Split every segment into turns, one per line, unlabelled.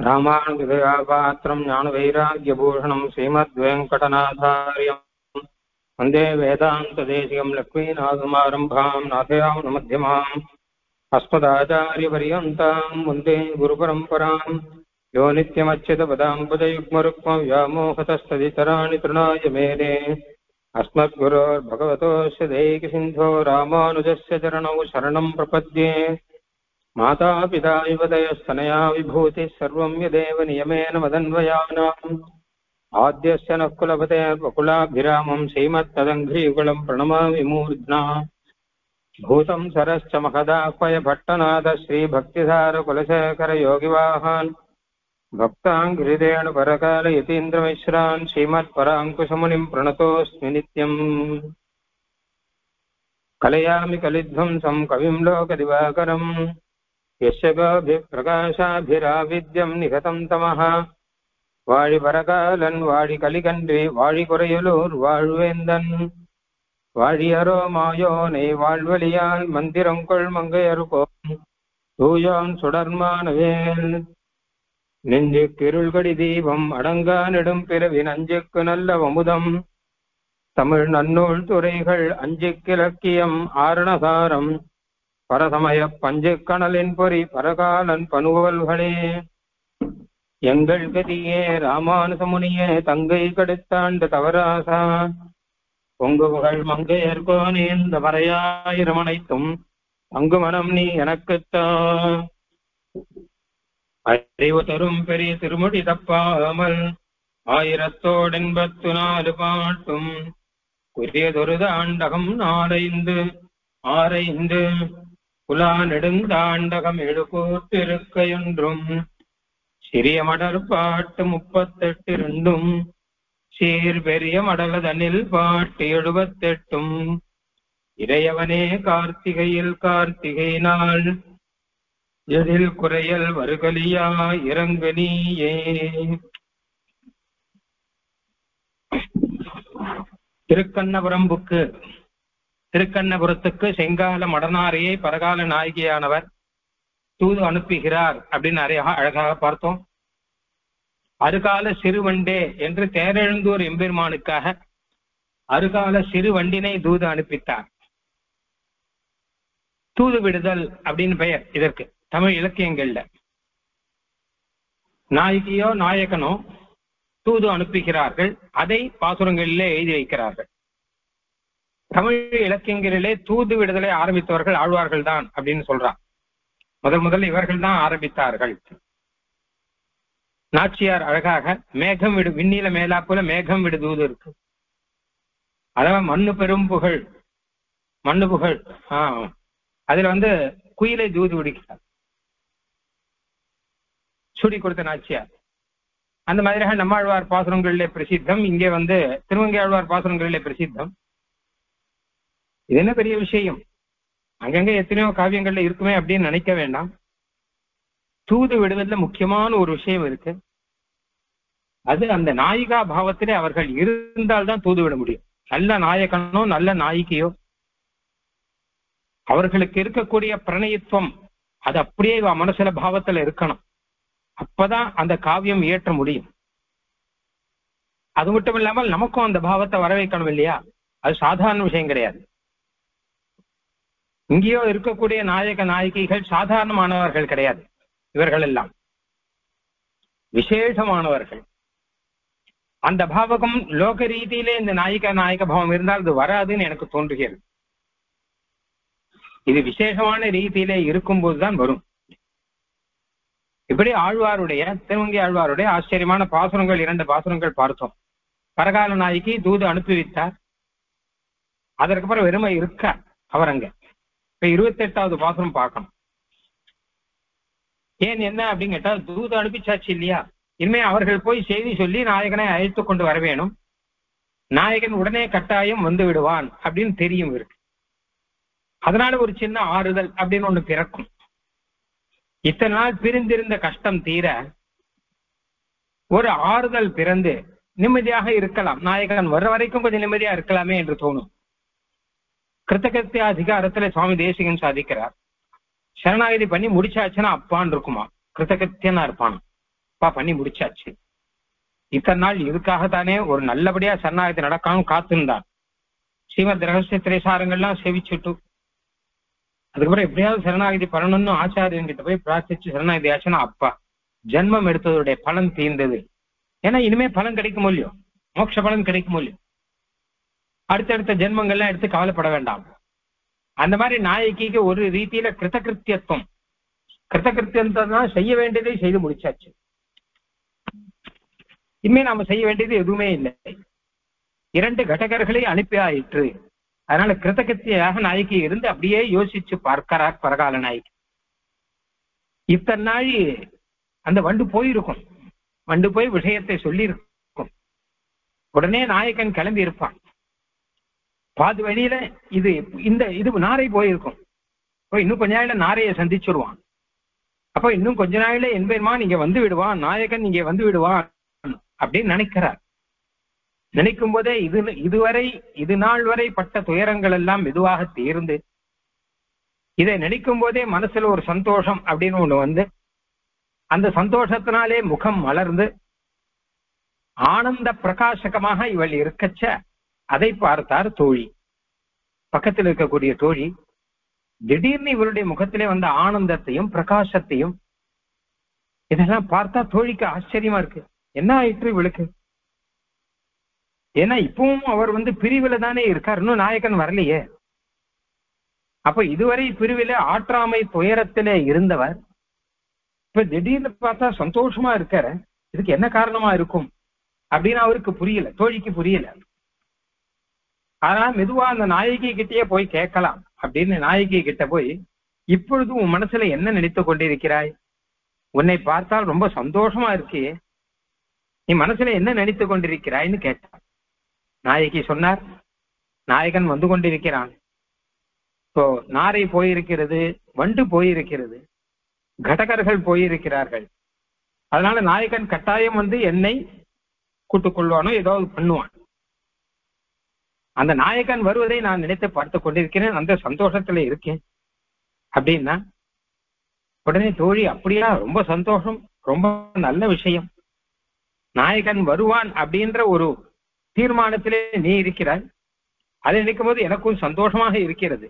ராமானுஜதயாபாத்திரம் ஞானவைராக்கியபூஷணம் ஸ்ரீமத்வேங்கடநாதாரியம் வந்தே வேதாந்ததேசிகம் லக்ஷ்மீநாதசமாரம்பாம் நாதயாமுனமத்தியமாம் அஸ்மதாச்சாரியபர்யந்தாம் வந்தே குருபரம்பராம் யோ நித்யமच्युतपदाम्बुजयुग्मरुक्मं व्यामोहतस्तदितराणि तृणाय मेने अस्मद्गुरोर्भगवतोऽस्य दैकसिन्धो रामानुजस्य चरणौ शरणं प्रपद्ये मातापिता युवतयस्तनया विभूतिः सर्वं यदेव नियमेन मदन्वयानाम् आद्यस्य नः कुलपतेर्वकुलाभिरामं श्रीमत्तदङ्घ्रीयुगलं प्रणमामि मूर्ध्ना भूतं सरश्च महदाह्वय भट्टनाथ श्रीभक्तिसारकुलशेखरयोगिवाहान् भक्ताङ्घ्रिदेण परकालयतीन्द्रमिश्रान् श्रीमत्पराङ्कुशमुनिं प्रणतोऽस्मि नित्यम् कलयामि कलिध्वंसं कविं लोकदिवाकरम् यस्य गोभिप्रकाशाभिराविद्यं निहतं तमः வாழி பரகாலன் வாழி கலிகன்றி வாழி குறையலூர் வாழ்வேந்தன் வாழியரோ மாயோனை வாழ்வழியால் மந்திரங்கொள் மங்கையருகோம் தூயோன் சுடர்மானவேல் நெஞ்சுக்கு இருள்கடி தீபம் அடங்கா நெடும் பிறவி நஞ்சுக்கு நல்ல அமுதம் தமிழ் நன்னூல் துறைகள் அஞ்சுக்கிலக்கியம் ஆரணசாரம் பரசமய பஞ்சு கணலின் பொறி பரகாலன் பனுவல்களே எங்கள் கதியே ராமானுசமுனியே தங்கை கடுத்தாண்டு தவராசா பொங்கு புகழ் மங்கையர்கோனே இந்த மறையாயிரமனைத்தும் அங்கு மனம் நீ எனக்குத்தா அறிவு தரும் பெரிய திருமுடி தப்பாமல் 1084 பாட்டும் குறியதொரு தாண்டகம் 4-5 புலா நெடுந்தாண்டகம் 7 கூட்டிருக்கையொன்றும் சிறிய மடற்பாட்டு 38 சீர் பெரிய மடலதனில் பாட்டு 78 இறையவனே கார்த்திகையில் கார்த்திகை நாள் எதில் குறையல் வருகலியா இறங்கு நீயே. திருக்கண்ணபுரத்துக்கு செங்கால மடனாரையை பரகால நாயகியானவர் தூது அனுப்புகிறார் அப்படின்னு நிறைய அழகாக பார்த்தோம். அருகால சிறுவண்டே என்று தேரெழுந்தூர் எம்பெருமானுக்காக அருகால சிறுவண்டினை தூது அனுப்பித்தார். தூது விடுதல் அப்படின்னு பெயர் இதற்கு தமிழ் இலக்கியங்கள்ல. நாயகியோ நாயகனோ தூது அனுப்புகிறார்கள், அதை பாசுரங்களிலே எழுதி வைக்கிறார்கள். தமிழ் இலக்கியங்களிலே தூது விடுதலை ஆரம்பித்தவர்கள் ஆழ்வார்கள் தான் அப்படின்னு சொல்றான். முதல்ல இவர்கள் தான் ஆரம்பித்தார்கள். நாச்சியார் அழகாக மேகம் விடு விண்ணில மேலாப்புல மேகம் விடு தூது இருக்கு. அதாவது மண்ணு பெரும் புகழ் மண்ணு புகழ் அதுல குயிலை தூது விடுக்கிறார் சுடி கொடுத்த நாச்சியார். அந்த மாதிரியாக நம்மாழ்வார் பாசுரங்களிலே பிரசித்தம். இங்கே திருவங்கை ஆழ்வார் பாசுரங்களிலே பிரசித்தம். இது என்ன பெரிய விஷயம், அங்கங்க எத்தனையோ காவியங்கள்ல இருக்குமே அப்படின்னு நினைக்க வேண்டாம். தூது விடுவதில் முக்கியமான ஒரு விஷயம் இருக்கு. அது அந்த நாயிகா பாவத்திலே அவர்கள் இருந்தால்தான் தூது விட முடியும். நல்ல நாயகனோ நல்ல நாயிகையோ அவர்களுக்கு இருக்கக்கூடிய பிரணயத்துவம் அது அப்படியே மனசுல பாவத்துல இருக்கணும். அப்பதான் அந்த காவியம் இயற்ற முடியும். அது மட்டும் இல்லாமல் நமக்கும் அந்த பாவத்தை வர வைக்கணும் இல்லையா? அது சாதாரண விஷயம் கிடையாது. இங்கேயோ இருக்கக்கூடிய நாயக நாயகிகள் சாதாரணமானவர்கள் கிடையாது. இவர்கள் எல்லாம் விசேஷமானவர்கள். அந்த பாவகம் லோக ரீதியிலே இந்த நாயக பாவம் இருந்தால் அது வராதுன்னு எனக்கு தோன்றுகிறது. இது விசேஷமான ரீதியிலே இருக்கும்போதுதான் வரும். இப்படி ஆழ்வாருடைய திருவங்கை ஆழ்வாருடைய ஆச்சரியமான பாசுரங்கள் 2 பாசுரங்கள் பார்த்தோம். பரகால நாயகி தூது அனுப்பி வைத்தார். அதற்கப்புறம் வெறுமை இருக்க அவர் அங்க. இப்ப 28வது பாசுரம் பார்க்கணும். ஏன் என்ன அப்படின்னு கேட்டா, தூது அனுப்பிச்சாச்சு இல்லையா, இனிமே அவர்கள் போய் செய்தி சொல்லி நாயகனை அழைத்து கொண்டு வர வேணும். நாயகன் உடனே கட்டாயம் வந்து விடுவான் அப்படின்னு தெரியும் இருக்கு. அதனால ஒரு சின்ன ஆறுதல் அப்படின்னு ஒண்ணு பிறக்கும். இத்தனை நாள் பிரிந்திருந்த கஷ்டம் தீர ஒரு ஆறுதல் பிறந்து நிம்மதியாக இருக்கலாம். நாயகன் வர்ற வரைக்கும் கொஞ்சம் நிம்மதியா இருக்கலாமே என்று தோணும். கிருத்தகத்திய அதிகாரத்துல சுவாமி தேசிகன் சாதிக்கிறார், சரணாகதி பண்ணி முடிச்சாச்சுன்னா அப்பான்னு இருக்குமா, கிருத்தகத்தியனா இருப்பான். பண்ணி முடிச்சாச்சு. இத்தனை நாள் இதுக்காகத்தானே ஒரு நல்லபடியா சரணாகதி நடக்காம காத்திருந்தான். ஸ்ரீமத் ரகசிய திரைசாரங்கள்லாம் சேவிச்சுட்டு அதுக்கப்புறம் எப்படியாவது சரணாகதி பண்ணணும்னு ஆச்சாரியன் கிட்ட போய் பிரார்த்திச்சு சரணாகதி ஆச்சுன்னா அப்பா ஜென்மம் எடுத்ததுடைய பலன் தீர்ந்தது. ஏன்னா இனிமே பலன் கிடைக்கும் இல்லையோ, மோட்ச பலன் கிடைக்கும் இல்லையோ, அடுத்தடுத்த ஜென்மங்கள்லாம் எடுத்து கவலைப்பட வேண்டாம். அந்த மாதிரி நாயகிக்கு ஒரு ரீதியில கிருத்தகிருத்தியத்துவம், கிருத்தகிருத்தியம் செய்ய வேண்டியதை செய்து முடிச்சாச்சு. இனிமே நாம செய்ய வேண்டியது எதுவுமே இல்லை. 2 கடகர்களை அனுப்பி ஆயிற்று. அதனால கிருத்தகிருத்தியாக நாயகி இருந்து அப்படியே யோசிச்சு பார்க்கிறார் பரகால நாயகி. இத்தனை நாள் அந்த வண்டு போயிருக்கும், வண்டு போய் விஷயத்தை சொல்லி இருக்கும். உடனே நாயகன் கிளம்பி இருப்பான். பாதி வழியில இது நாரை போயிருக்கும். இன்னும் கொஞ்ச நாள்ல நாரையை சந்திச்சுடுவான். அப்ப இன்னும் கொஞ்ச நாள்ல என்பெருமான் இங்க வந்து விடுவான், நாயகன் இங்க வந்து விடுவான் அப்படின்னு நினைக்கிறார். நினைக்கும் போதே இது நாள் வரை பட்ட துயரங்கள் எல்லாம் மெதுவாக தீர்ந்து, இதை நினைக்கும் போதே மனசுல ஒரு சந்தோஷம் அப்படின்னு ஒண்ணு வந்து, அந்த சந்தோஷத்தினாலே முகம் மலர்ந்து ஆனந்த பிரகாசகமாக இவள் இருக்கச்ச அதை பார்த்தார் தோழி. பக்கத்தில் இருக்கக்கூடிய தோழி திடீர்னு இவருடைய முகத்திலே வந்த ஆனந்தத்தையும் பிரகாசத்தையும் இதெல்லாம் பார்த்தா தோழிக்கு ஆச்சரியமா இருக்கு. என்ன ஆயிற்று இவளுக்கு? ஏன்னா இப்பவும் அவர் பிரிவில தானே இருக்கார், இன்னும் நாயகன் வரலையே. அப்ப இதுவரை பிரிவில ஆற்றாமை துயரத்திலே இருந்தவர் இப்ப திடீர்னு பார்த்தா சந்தோஷமா இருக்கார, இதுக்கு என்ன காரணமா இருக்கும் அப்படின்னு அவருக்கு புரியல, தோழிக்கு புரியல. அதனால மெதுவா அந்த நாயகி கிட்டேயே போய் கேட்கலாம் அப்படின்னு நாயகி கிட்ட போய், இப்பொழுது உன் மனசுல என்ன நினைத்து கொண்டிருக்கிறாய்? உன்னை பார்த்தால் ரொம்ப சந்தோஷமா இருக்கே, நீ மனசுல என்ன நினைத்து கொண்டிருக்கிறாய்ன்னு கேட்டார். நாயகி சொன்னார், நாயகன் வந்து கொண்டிருக்கிறான். இப்போ நாரை போயிருக்கிறது, வண்டு போயிருக்கிறது, கடகர்கள் போயிருக்கிறார்கள். அதனால நாயகன் கட்டாயம் என்னை கூட்டுக் கொள்வானோ ஏதாவது பண்ணுவான். அந்த நாயகன் வருவதை நான் நினைத்து பார்த்து கொண்டிருக்கிறேன், அந்த சந்தோஷத்துல இருக்கேன் அப்படின்னா உடனே தோழி, அப்படியா, ரொம்ப சந்தோஷம், ரொம்ப நல்ல விஷயம். நாயகன் வருவான் அப்படின்ற ஒரு தீர்மானத்திலே நீ இருக்கிறாய், அதை நினைக்கும் போது எனக்கும் சந்தோஷமாக இருக்கிறது.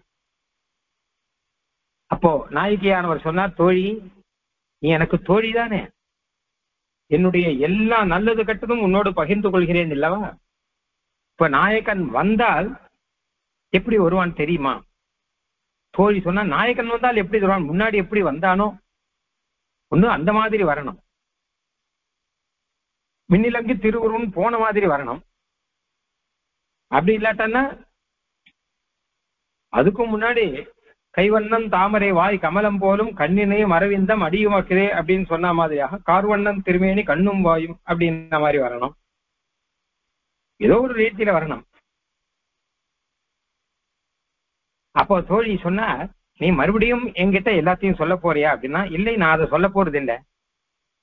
அப்போ நாயகியானவர் சொன்னார், தோழி நீ எனக்கு தோழி தானே, என்னுடைய எல்லா நல்லது கட்டதும் உன்னோடு பகிர்ந்து கொள்கிறேன் இல்லவா? இப்ப நாயகன் வந்தால் எப்படி வருவான் தெரியுமா? தோழி சொன்னா, நாயகன் வந்தால் எப்படி வருவான், முன்னாடி எப்படி வந்தானோ ஒண்ணு அந்த மாதிரி வரணும், மின்னிலங்கு திருவுருவன் போன மாதிரி வரணும். அப்படி இல்லாட்டன்னா அதுக்கும் முன்னாடி கைவண்ணன் தாமரை வாய் கமலம் போலும் கண்ணினையும் அரவிந்தம் அடியுமாக்கிறே அப்படின்னு சொன்ன மாதிரியாக கார்வண்ணன் திருமேனி கண்ணும் வாயும் அப்படின்ற மாதிரி வரணும். ஏதோ ஒரு ரீதியில வரணும். அப்போ தோழி சொன்னா, நீ மறுபடியும் என்கிட்ட எல்லாத்தையும் சொல்ல போறியா அப்படின்னா, இல்லை, நான் அதை சொல்ல போறது இல்லை.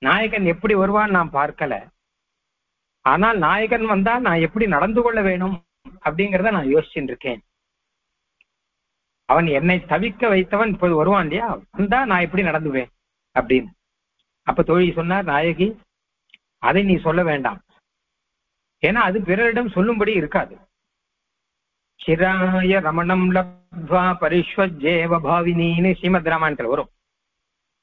நாயகன் எப்படி வருவான்னு நான் பார்க்கல, ஆனால் நாயகன் வந்தா நான் எப்படி நடந்து கொள்ள வேணும் அப்படிங்கிறத நான் யோசிச்சுட்டு இருக்கேன். அவன் என்னை தவிக்க வைத்தவன் இப்போது வருவான் இல்லையா, வந்தா நான் எப்படி நடந்துவேன் அப்படின்னு. அப்ப தோழி சொன்னார், நாயகி அதை நீ சொல்ல வேண்டாம், ஏன்னா அது பிறரிடம் சொல்லும்படி இருக்காது. சிராய ரமணம் லப்த்வா பரிஷ்வஜேவ பாவினின்னு ஸ்ரீமத் ராமாயணத்துல வரும்.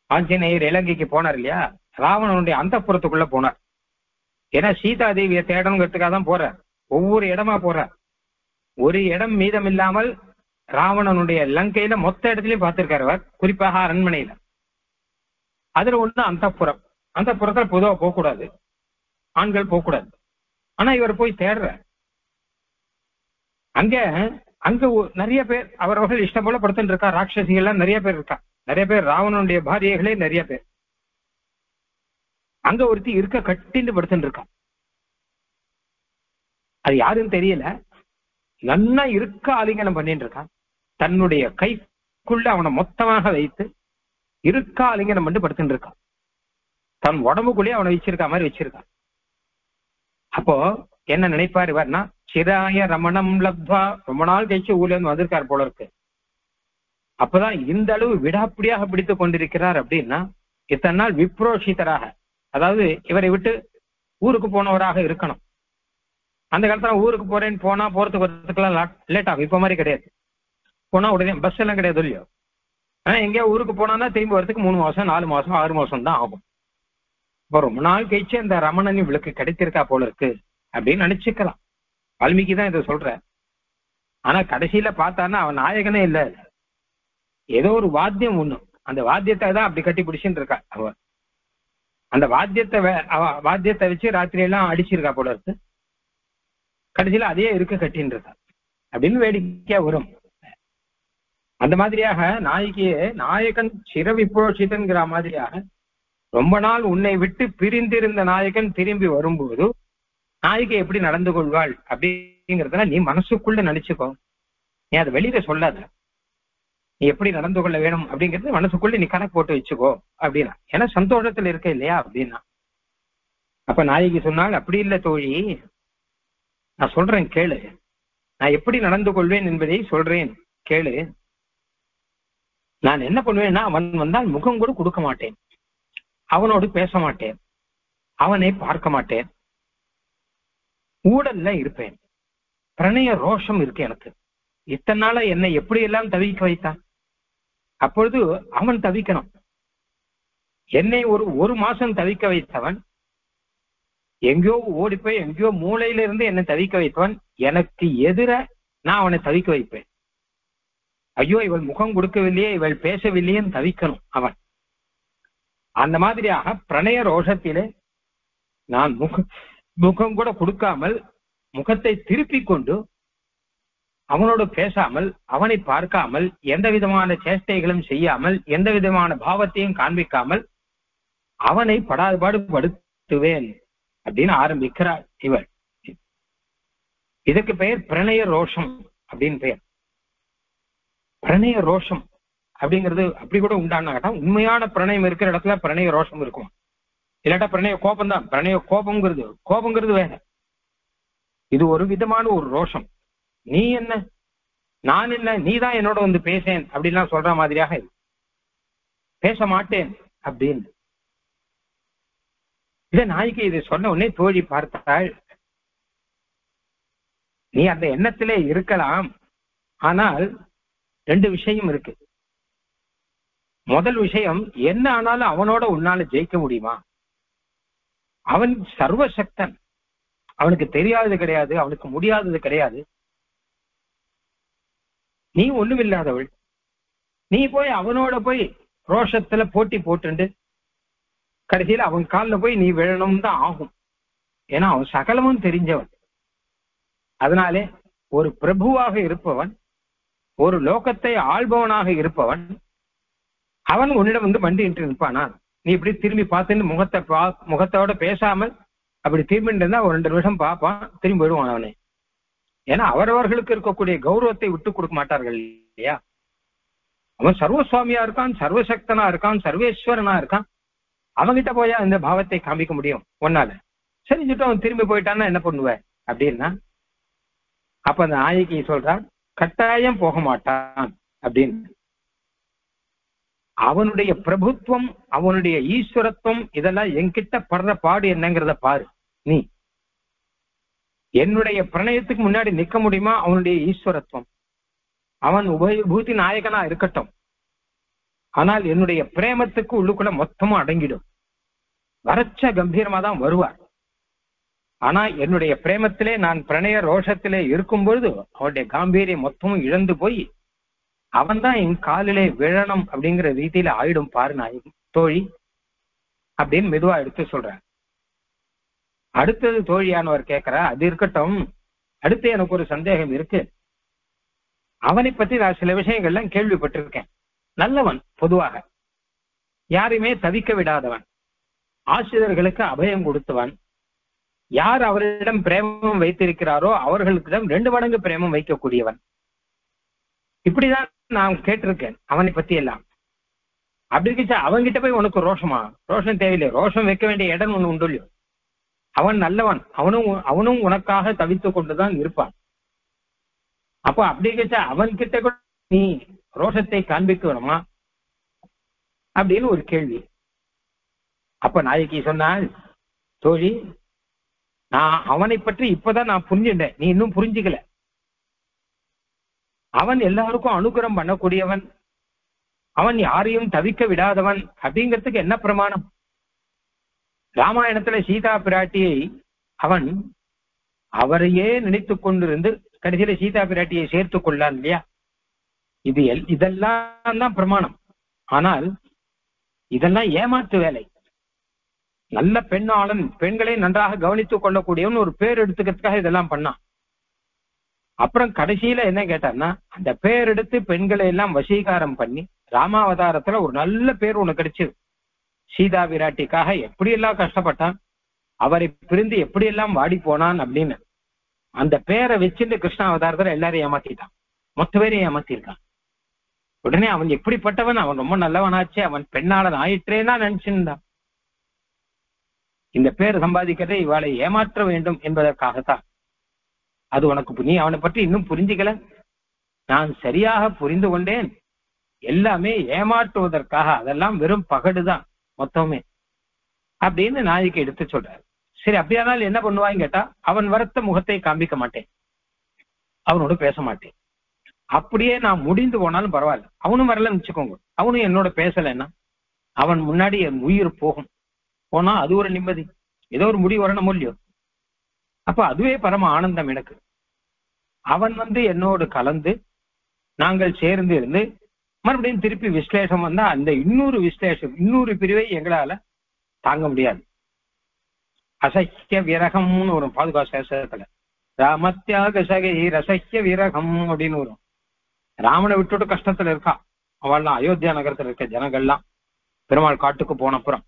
ஆஞ்சநேயர் இலங்கைக்கு போனார் இல்லையா, ராவணனுடைய அந்தப்புறத்துக்குள்ள போனார். ஏன்னா சீதா தேவியை தேடணுங்கிறதுக்காக தான் போறார். ஒவ்வொரு இடமா போறார். ஒரு இடம் மீதம் இல்லாமல் ராவணனுடைய லங்கையில மொத்த இடத்துலயும் பார்த்திருக்காரு அவர், குறிப்பாக அரண்மனையில. அதுல ஒண்ணு அந்தப்புறம். அந்தப்புறத்துல பொதுவாக போகக்கூடாது, ஆண்கள் போகக்கூடாது. ஆனா இவர் போய் தேடுற. அங்க நிறைய பேர் அவர்கள் இஷ்டம் போல படுத்துட்டு இருக்கா. ராட்சசிகள்லாம் நிறைய பேர் இருக்கா, நிறைய பேர் ராவணனுடைய பாரியைகளே நிறைய பேர். அங்க ஒருத்தி இருக்க கட்டின்னு படுத்துட்டு இருக்கா. அது யாருன்னு தெரியல, நல்லா இருக்க ஆலிங்கனம் பண்ணிட்டு இருக்கான். தன்னுடைய கைக்குள்ள அவனை மொத்தமாக வைத்து இருக்க ஆலிங்கனம் பண்ணி படுத்துட்டு இருக்கான். தன் உடம்புக்குள்ளேயே அவனை வச்சிருக்க மாதிரி வச்சிருக்கான். அப்போ என்ன நினைப்பார் இவர்னா, சிராய ரமணம் லப்த்வா, ரொம்ப நாள் கழிச்சு ஊர்ல இருந்து வந்திருக்கார் போல இருக்கு. அப்பதான் இந்த அளவு விடாப்பிடியாக பிடித்துக் கொண்டிருக்கிறார் அப்படின்னா, இத்தனை நாள் விப்ரோஷிதராக, அதாவது இவரை விட்டு ஊருக்கு போனவராக இருக்கணும். அந்த காலத்துல ஊருக்கு போறேன்னு போனா போறதுக்கு வரதுக்கெல்லாம் லேட் ஆகும். இப்ப மாதிரி கிடையாது. போனா உடனே பஸ் எல்லாம் கிடையாது இல்லையோ. ஆனா எங்கேயா ஊருக்கு போனான்னா திரும்பி வரதுக்கு 3 மாசம் 4 மாசம் 6 மாசம் தான் ஆகும். இப்போ ரொம்ப நாள் கழிச்சு அந்த ரமணன் இவளுக்கு கிடைத்திருக்கா போல இருக்கு அப்படின்னு நினைச்சுக்கலாம். வால்மீகி தான் இதை சொல்ற. ஆனா கடைசியில பார்த்தான்னா அவன் நாயகனே இல்ல, ஏதோ ஒரு வாத்தியம் ஒண்ணு, அந்த வாத்தியத்தை தான் அப்படி கட்டி பிடிச்சுட்டு இருக்கா அவ. அந்த வாத்தியத்தை வச்சு ராத்திரி எல்லாம் அடிச்சிருக்கா போல இருக்கு. கடைசியில அதே இருக்க கட்டின்னு இருக்கா அப்படின்னு வேடிக்கையா வரும். அந்த மாதிரியாக நாயகியே நாயகன் சிரவிபோஷிதன்கிற மாதிரியாக ரொம்ப நாள் உன்னை விட்டு பிரிந்திருந்த நாயகன் திரும்பி வரும்போது நாயகி எப்படி நடந்து கொள்வாள் அப்படிங்கிறதுல நீ மனசுக்குள்ள நினைச்சுக்கோ. நீ அதை வெளியில சொல்லாத. நீ எப்படி நடந்து கொள்ள வேணும் அப்படிங்கிறது மனசுக்குள்ள நீ கணக்கு போட்டு வச்சுக்கோ அப்படின்னா. ஏன்னா சந்தோஷத்துல இருக்க இல்லையா அப்படின்னா. அப்ப நாயகி சொன்னால், அப்படி இல்லை தோழி, நான் சொல்றேன் கேளு, நான் எப்படி நடந்து கொள்வேன் என்பதை சொல்றேன் கேளு. நான் என்ன பண்ணுவேன்னா, அவன் வந்தால் முகம் கூட கொடுக்க மாட்டேன், அவனோடு பேச மாட்டேன், அவனை பார்க்க மாட்டேன், ஊடல்ல இருப்பேன். பிரணய ரோஷம் இருக்கு எனக்கு. இத்தனை நாள என்னை எப்படி எல்லாம் தவிக்க வைத்தான், அப்பொழுது அவன் தவிக்கணும். என்னை ஒரு மாசம் தவிக்க வைத்தவன், எங்கேயோ ஓடி போய் எங்கேயோ மூளையில இருந்து என்னை தவிக்க வைத்தவன், எனக்கு எதிர நான் அவனை தவிக்க வைப்பேன். ஐயோ இவள் முகம் கொடுக்கவில்லையே, இவள் பேசவில்லையேன்னு தவிக்கணும் அவன். அந்த மாதிரியாக பிரணய ரோஷத்திலே நான் முகம் கூட கொடுக்காமல், முகத்தை திருப்பி கொண்டு அவனோடு பேசாமல், அவனை பார்க்காமல், எந்த விதமான சேஷ்டைகளும் செய்யாமல், எந்த விதமான பாவத்தையும் காண்பிக்காமல் அவனை படாதுபாடு படுத்துவேன் அப்படின்னு ஆரம்பிக்கிறாள் இவள். இதற்கு பெயர் பிரணய ரோஷம் அப்படின்னு பெயர். பிரணய ரோஷம் அப்படிங்கிறது அப்படி கூட உண்டானா கேட்டா, உண்மையான பிரணயம் இருக்கிற இடத்துல பிரணய ரோஷம் இருக்கும். இல்லாட்டா பிரணய கோபம் தான். பிரணய கோபங்கிறது வேற. இது ஒரு விதமான ஒரு ரோஷம். நீ என்ன நான் என்ன, நீ தான் என்னோட வந்து பேசேன் அப்படின்லாம் சொல்ற மாதிரியாக பேச மாட்டேன் அப்படின்னு. இத நாய்க்கு இதை சொன்ன உடனே தோழி பார்த்தாள், நீ அந்த எண்ணத்திலே இருக்கலாம், ஆனால் 2 விஷயம் இருக்கு. முதல் விஷயம், என்ன ஆனாலும் அவனோட உன்னால ஜெயிக்க முடியுமா? அவன் சர்வசக்தன், அவனுக்கு தெரியாதது கிடையாது, அவனுக்கு முடியாதது கிடையாது. நீ ஒண்ணுமில்லாதவள், நீ போய் அவனோட போய் ரோஷத்துல போட்டி போட்டுண்டு கடைசியில் அவன் காலில் போய் நீ விழணும் தான் ஆகும். ஏன்னா அவன் சகலமும் தெரிஞ்சவன். அதனாலே ஒரு பிரபுவாக இருப்பவன், ஒரு லோகத்தை ஆள்பவனாக இருப்பவன், அவன் உன்னிடம் வந்து மண்டிட்டு இருப்பானா? நீ இப்படி திரும்பி பார்த்துன்னு முகத்தோட பேசாமல் அப்படி திரும்பிட்டு இருந்தா ஒரு 2 நிமிஷம் பார்ப்பான், திரும்பி விடுவான் அவனை. ஏன்னா அவரவர்களுக்கு இருக்கக்கூடிய கௌரவத்தை விட்டு கொடுக்க மாட்டார்கள் இல்லையா? அவன் சர்வசுவாமியா இருக்கான், சர்வசக்தனா இருக்கான், சர்வேஸ்வரனா இருக்கான். அவன்கிட்ட போயா இந்த பாவத்தை காமிக்க முடியும் ஒன்னால? சரிஞ்சுட்டு அவன் திரும்பி போயிட்டான்னா என்ன பண்ணுவ அப்படின்னா, அப்ப அந்த நாயகி சொல்றான், கட்டாயம் போக மாட்டான் அப்படின்னு. அவனுடைய பிரபுத்துவம், அவனுடைய ஈஸ்வரத்துவம், இதெல்லாம் என்கிட்ட படுற பாடு என்னங்கிறத பாரு. நீ என்னுடைய பிரணயத்துக்கு முன்னாடி நிற்க முடியுமா? அவனுடைய ஈஸ்வரத்துவம், அவன் உபயபூதி நாயகனா இருக்கட்டும், ஆனால் என்னுடைய பிரேமத்துக்கு உள்ளுக்குள்ள மொத்தமும் அடங்கிடும். வரச்ச கம்பீரமா தான் வருவார். ஆனா என்னுடைய பிரேமத்திலே, நான் பிரணய ரோஷத்திலே இருக்கும் பொழுது அவனுடைய காம்பீரியம் மொத்தமும் இழந்து போய் அவன் தான் என் காலிலே விழணும் அப்படிங்கிற ரீதியில ஆயிடும் பாரு நாயகி தோழி அப்படின்னு மெதுவா எடுத்து சொல்றார். அடுத்தது தோழியானவர் கேட்கிறா, அது இருக்கட்டும், அடுத்து எனக்கு ஒரு சந்தேகம் இருக்கு. அவனை பத்தி நான் சில விஷயங்கள்லாம் கேள்விப்பட்டிருக்கேன். நல்லவன், பொதுவாக யாரையுமே தவிக்க விடாதவன், ஆசிரியர்களுக்கு அபயம் கொடுத்தவன், யார் அவரிடம் பிரேமம் வைத்திருக்கிறாரோ அவர்களுக்கிடம் 2 மடங்கு பிரேமம் வைக்கக்கூடியவன். இப்படிதான் நான் கேட்டிருக்கேன் அவனை பத்தி எல்லாம். அப்படி இருந்துச்சா அவன்கிட்ட போய் உனக்கு ரோஷமா? ரோஷம் தேவையில்லை. ரோஷம் வைக்க வேண்டிய இடம் ஒண்ணு உண்டு இல்லையோ? அவன் நல்லவன், அவனும் உனக்காக தவித்து கொண்டுதான் இருப்பான். அப்போ அப்படி இருக்கச்சா அவன்கிட்ட கூட நீ ரோஷத்தை காண்பிக்க வேணுமா அப்படின்னு ஒரு கேள்வி. அப்ப நாயகி சொன்னாள், தோழி, நான் அவனை பற்றி இப்பதான் நான் புரிஞ்சுட்டேன், நீ இன்னும் புரிஞ்சுக்கல. அவன் எல்லாருக்கும் அனுகிரகம் பண்ணக்கூடியவன், அவன் யாரையும் தவிக்க விடாதவன் அப்படிங்கிறதுக்கு என்ன பிரமாணம்? ராமாயணத்துல சீதா பிராட்டியை அவன் அவரையே நினைத்து கொண்டிருந்து கடைசியில சீதா பிராட்டியை சேர்த்து கொள்ளான் இல்லையா? இதெல்லாம் தான் பிரமாணம். ஆனால் இதெல்லாம் ஏமாற்று வேலை. நல்ல பெண்ணாளன், பெண்களை நன்றாக கவனித்துக் கொள்ளக்கூடியவன் ஒரு பேர் எடுத்துக்கிறதுக்காக இதெல்லாம் பண்ணான். அப்புறம் கடைசியில என்ன கேட்டான்னா, அந்த பேர் எடுத்து பெண்களை எல்லாம் வசீகாரம் பண்ணி ராமாவதாரத்துல ஒரு நல்ல பேர் உனக்கு கிடைச்சது. சீதா விராட்டிக்காக எப்படியெல்லாம் கஷ்டப்பட்டான், அவரை பிரிந்து எப்படியெல்லாம் வாடி போனான் அப்படின்னு அந்த பேரை வச்சுட்டு கிருஷ்ணாவதாரத்துல எல்லாரையும் ஏமாத்திட்டான். மொத்த பேரையும் ஏமாத்திருக்கான். உடனே அவன் எப்படிப்பட்டவன், அவன் ரொம்ப நல்லவனாச்சே, அவன் பெண்ணாளன் ஆயிற்றேன்னா நினைச்சிருந்தான். இந்த பேர் சம்பாதிக்கிறதை இவளை ஏமாற்ற வேண்டும் என்பதற்காகத்தான். அது உனக்கு, நீ அவனை பற்றி இன்னும் புரிஞ்சுக்கல. நான் சரியாக புரிந்து கொண்டேன். எல்லாமே ஏமாற்றுவதற்காக, அதெல்லாம் வெறும் பகடுதான் மொத்தமே அப்படின்னு நாயகி எடுத்து சொல்றாரு. சரி, அப்படியானால் என்ன பண்ணுவான்னு கேட்டா, அவன் வரத்த முகத்தை காண்பிக்க மாட்டேன், அவனோட பேச மாட்டேன். அப்படியே நான் முடிந்து போனாலும் பரவாயில்ல, அவனும் வரலன்னு வச்சுக்கோங்க, அவனும் என்னோட பேசலைன்னா அவன் முன்னாடி என் உயிர் போகும். போனா அது ஒரு நிம்மதி, ஏதோ ஒரு முடிவு வரணும் இல்லையோ. அப்ப அதுவே பரம ஆனந்தம் எனக்கு. அவன் என்னோடு கலந்து நாங்கள் சேர்ந்து இருந்து மறுபடியும் திருப்பி விஸ்லேஷம் வந்தா அந்த இன்னொரு பிரிவை எங்களால தாங்க முடியாது. அசக்கிய விரகம்னு வரும் பாதுகா சேஷத்துல, ராமத்தியாக சகை ரசக்கிய விரகம் அப்படின்னு வரும். ராமனை விட்டுட்டு கஷ்டத்துல இருக்கா அவள்லாம், அயோத்தியா நகரத்துல இருக்க ஜனங்கள்லாம். பெருமாள் காட்டுக்கு போனப்புறம்